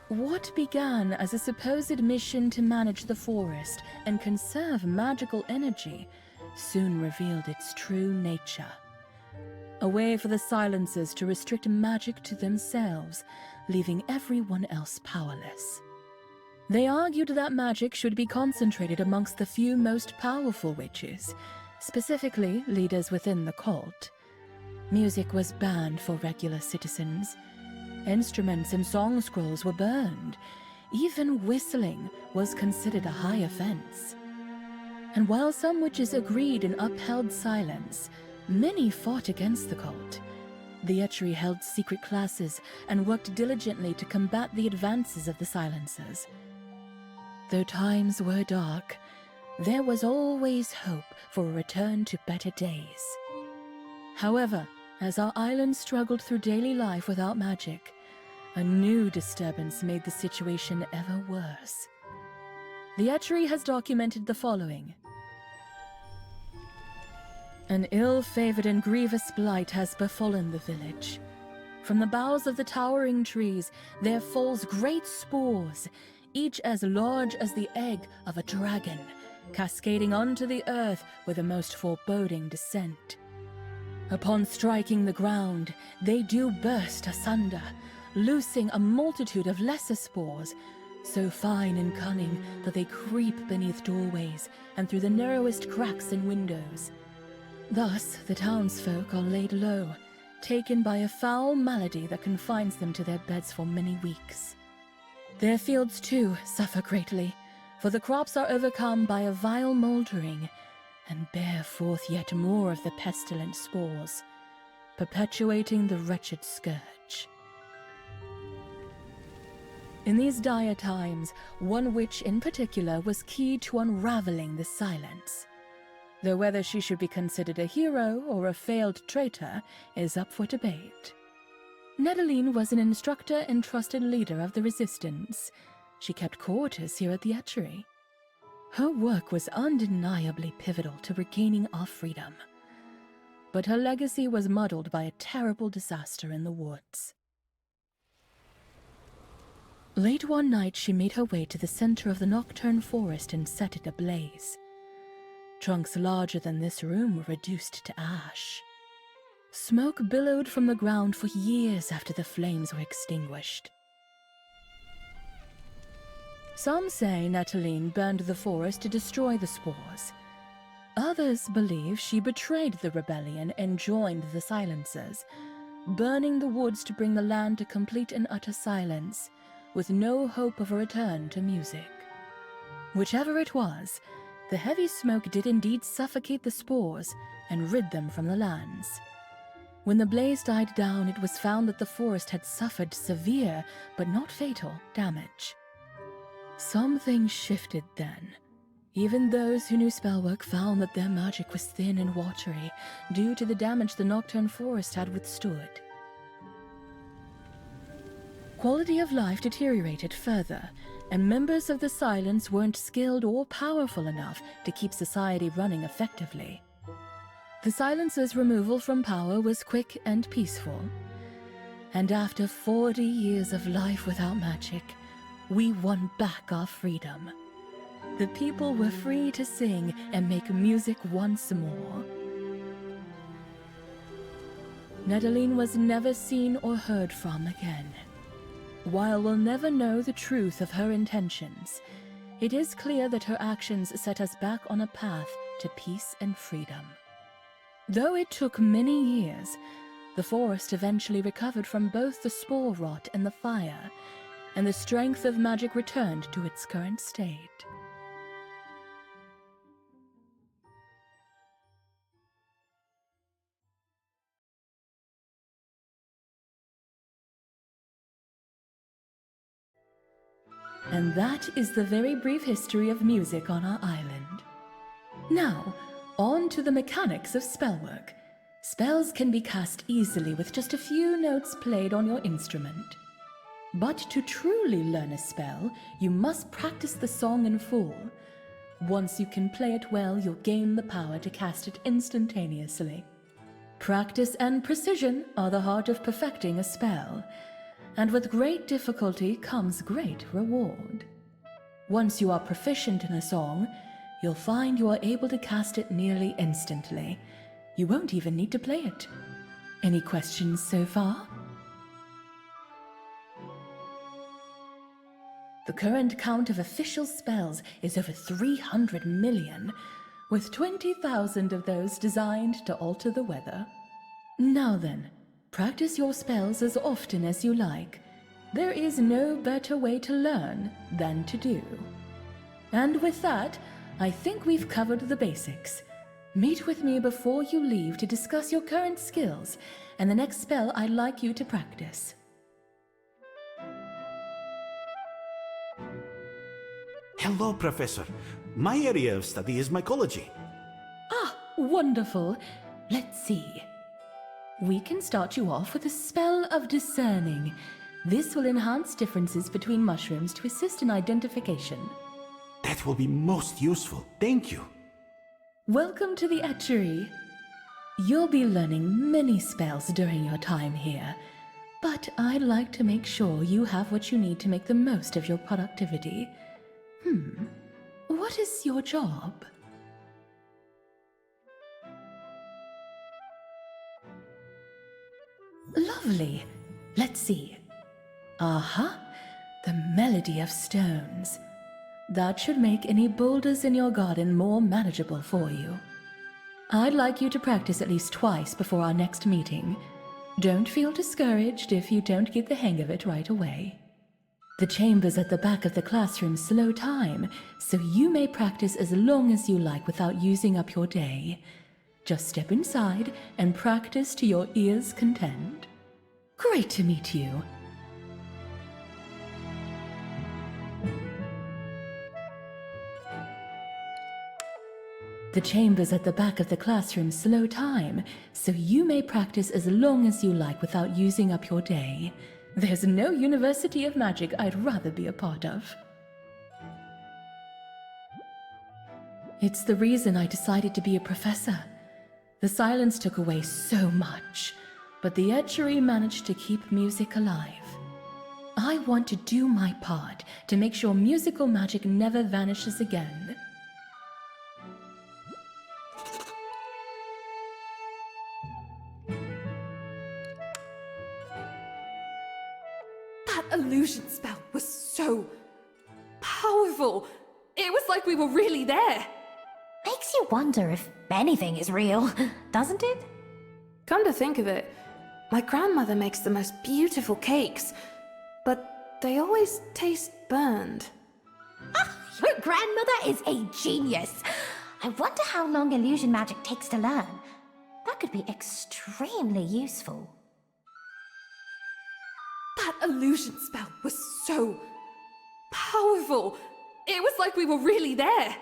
What began as a supposed mission to manage the forest and conserve magical energy soon revealed its true nature. A way for the Silencers to restrict magic to themselves, leaving everyone else powerless. They argued that magic should be concentrated amongst the few most powerful witches, specifically leaders within the cult. Music was banned for regular citizens. Instruments and song scrolls were burned. Even whistling was considered a high offense. And while some witches agreed and upheld silence, many fought against the cult. The Etchery held secret classes and worked diligently to combat the advances of the Silencers. Though times were dark, there was always hope for a return to better days. However, as our island struggled through daily life without magic, a new disturbance made the situation ever worse. The Etchery has documented the following. An ill-favored and grievous blight has befallen the village. From the boughs of the towering trees there falls great spores, each as large as the egg of a dragon, cascading onto the earth with a most foreboding descent. Upon striking the ground, they do burst asunder, loosing a multitude of lesser spores, so fine and cunning that they creep beneath doorways and through the narrowest cracks in windows. Thus, the townsfolk are laid low, taken by a foul malady that confines them to their beds for many weeks. Their fields, too, suffer greatly, for the crops are overcome by a vile mouldering, and bear forth yet more of the pestilent spores, perpetuating the wretched scourge. In these dire times, one witch in particular was key to unraveling the silence. Though whether she should be considered a hero or a failed traitor is up for debate. Nedeline was an instructor and trusted leader of the resistance. She kept quarters here at the Etchery. Her work was undeniably pivotal to regaining our freedom, but her legacy was muddled by a terrible disaster in the woods. Late one night she made her way to the center of the nocturne forest and set it ablaze. Trunks larger than this room were reduced to ash. Smoke billowed from the ground for years after the flames were extinguished. Some say Nataline burned the forest to destroy the spores. Others believe she betrayed the rebellion and joined the Silencers, burning the woods to bring the land to complete and utter silence, with no hope of a return to music. Whichever it was, the heavy smoke did indeed suffocate the spores and rid them from the lands. When the blaze died down, it was found that the forest had suffered severe, but not fatal, damage. Some things shifted then. Even those who knew spellwork found that their magic was thin and watery due to the damage the Nocturne Forest had withstood. Quality of life deteriorated further, and members of the Silence weren't skilled or powerful enough to keep society running effectively. The Silence's removal from power was quick and peaceful. And after 40 years of life without magic, we won back our freedom. The people were free to sing and make music once more. Nataline was never seen or heard from again. While we'll never know the truth of her intentions, it is clear that her actions set us back on a path to peace and freedom. Though it took many years, the forest eventually recovered from both the spore rot and the fire, and the strength of magic returned to its current state. And that is the very brief history of music on our island. Now, on to the mechanics of spellwork. Spells can be cast easily with just a few notes played on your instrument. But to truly learn a spell, you must practice the song in full. Once you can play it well, you'll gain the power to cast it instantaneously. Practice and precision are the heart of perfecting a spell, and with great difficulty comes great reward. Once you are proficient in a song, you'll find you are able to cast it nearly instantly. You won't even need to play it. Any questions so far? The current count of official spells is over 300 million, with 20,000 of those designed to alter the weather. Now then, practice your spells as often as you like. There is no better way to learn than to do. And with that, I think we've covered the basics. Meet with me before you leave to discuss your current skills and the next spell I'd like you to practice. Hello, Professor. My area of study is mycology. Ah, wonderful. Let's see. We can start you off with a spell of discerning. This will enhance differences between mushrooms to assist in identification. That will be most useful. Thank you. Welcome to the etchery. You'll be learning many spells during your time here, but I'd like to make sure you have what you need to make the most of your productivity. What is your job? Lovely. Let's see. Aha! The melody of stones. That should make any boulders in your garden more manageable for you. I'd like you to practice at least twice before our next meeting. Don't feel discouraged if you don't get the hang of it right away. The chambers at the back of the classroom slow time, so you may practice as long as you like without using up your day. Just step inside and practice to your ear's content. Great to meet you. The chambers at the back of the classroom slow time, so you may practice as long as you like without using up your day. There's no University of Magic I'd rather be a part of. It's the reason I decided to be a professor. The silence took away so much, but the etchery managed to keep music alive. I want to do my part to make sure musical magic never vanishes again. That illusion spell was so powerful. It was like we were really there. Makes you wonder if anything is real, doesn't it? Come to think of it, my grandmother makes the most beautiful cakes, but they always taste burned. Your grandmother is a genius. I wonder how long illusion magic takes to learn. That could be extremely useful. That illusion spell was so powerful. powerful. It was like we were really there.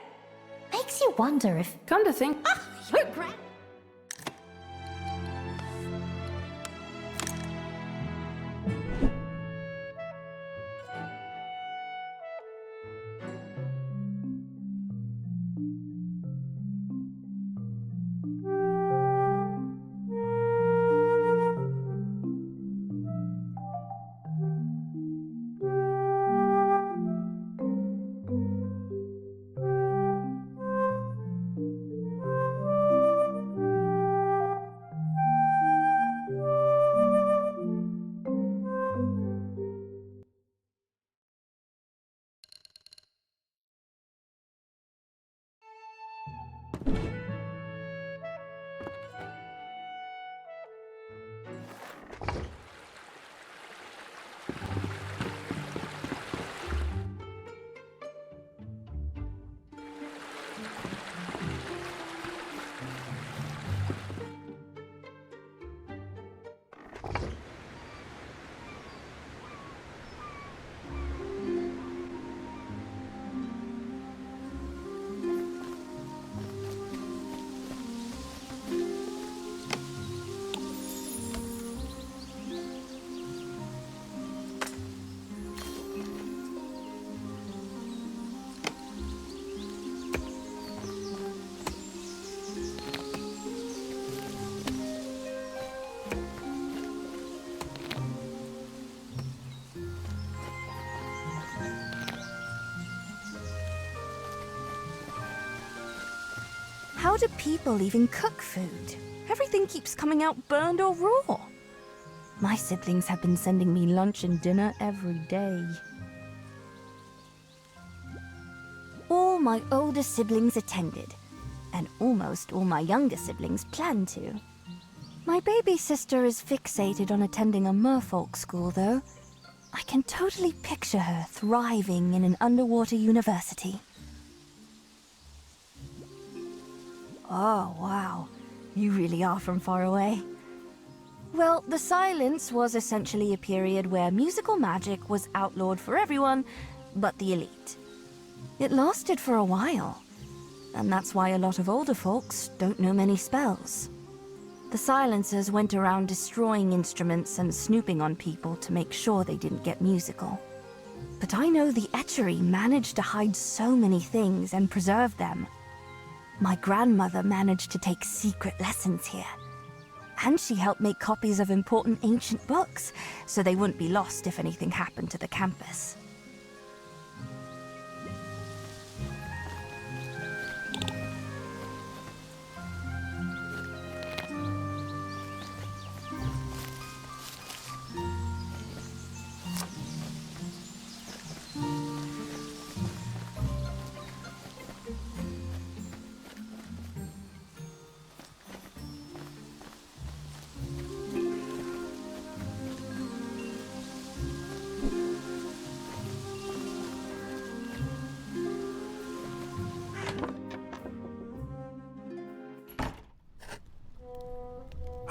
Makes you wonder if... Come to think... You're grand. How do people even cook food? Everything keeps coming out burned or raw. My siblings have been sending me lunch and dinner every day. All my older siblings attended, and almost all my younger siblings plan to. My baby sister is fixated on attending a merfolk school, though. I can totally picture her thriving in an underwater university. Oh, wow. You really are from far away. Well, the Silence was essentially a period where musical magic was outlawed for everyone but the elite. It lasted for a while, and that's why a lot of older folks don't know many spells. The Silencers went around destroying instruments and snooping on people to make sure they didn't get musical. But I know the Etchery managed to hide so many things and preserve them. My grandmother managed to take secret lessons here. And she helped make copies of important ancient books, so they wouldn't be lost if anything happened to the campus.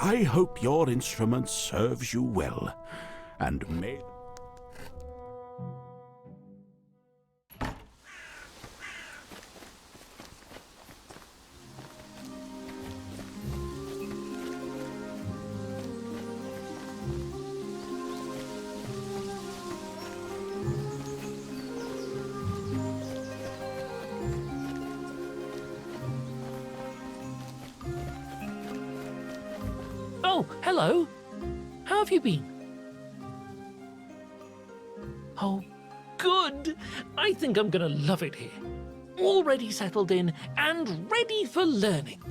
I hope your instrument serves you well, and may... Oh, hello. How have you been? Oh, good. I think I'm gonna love it here. Already settled in and ready for learning.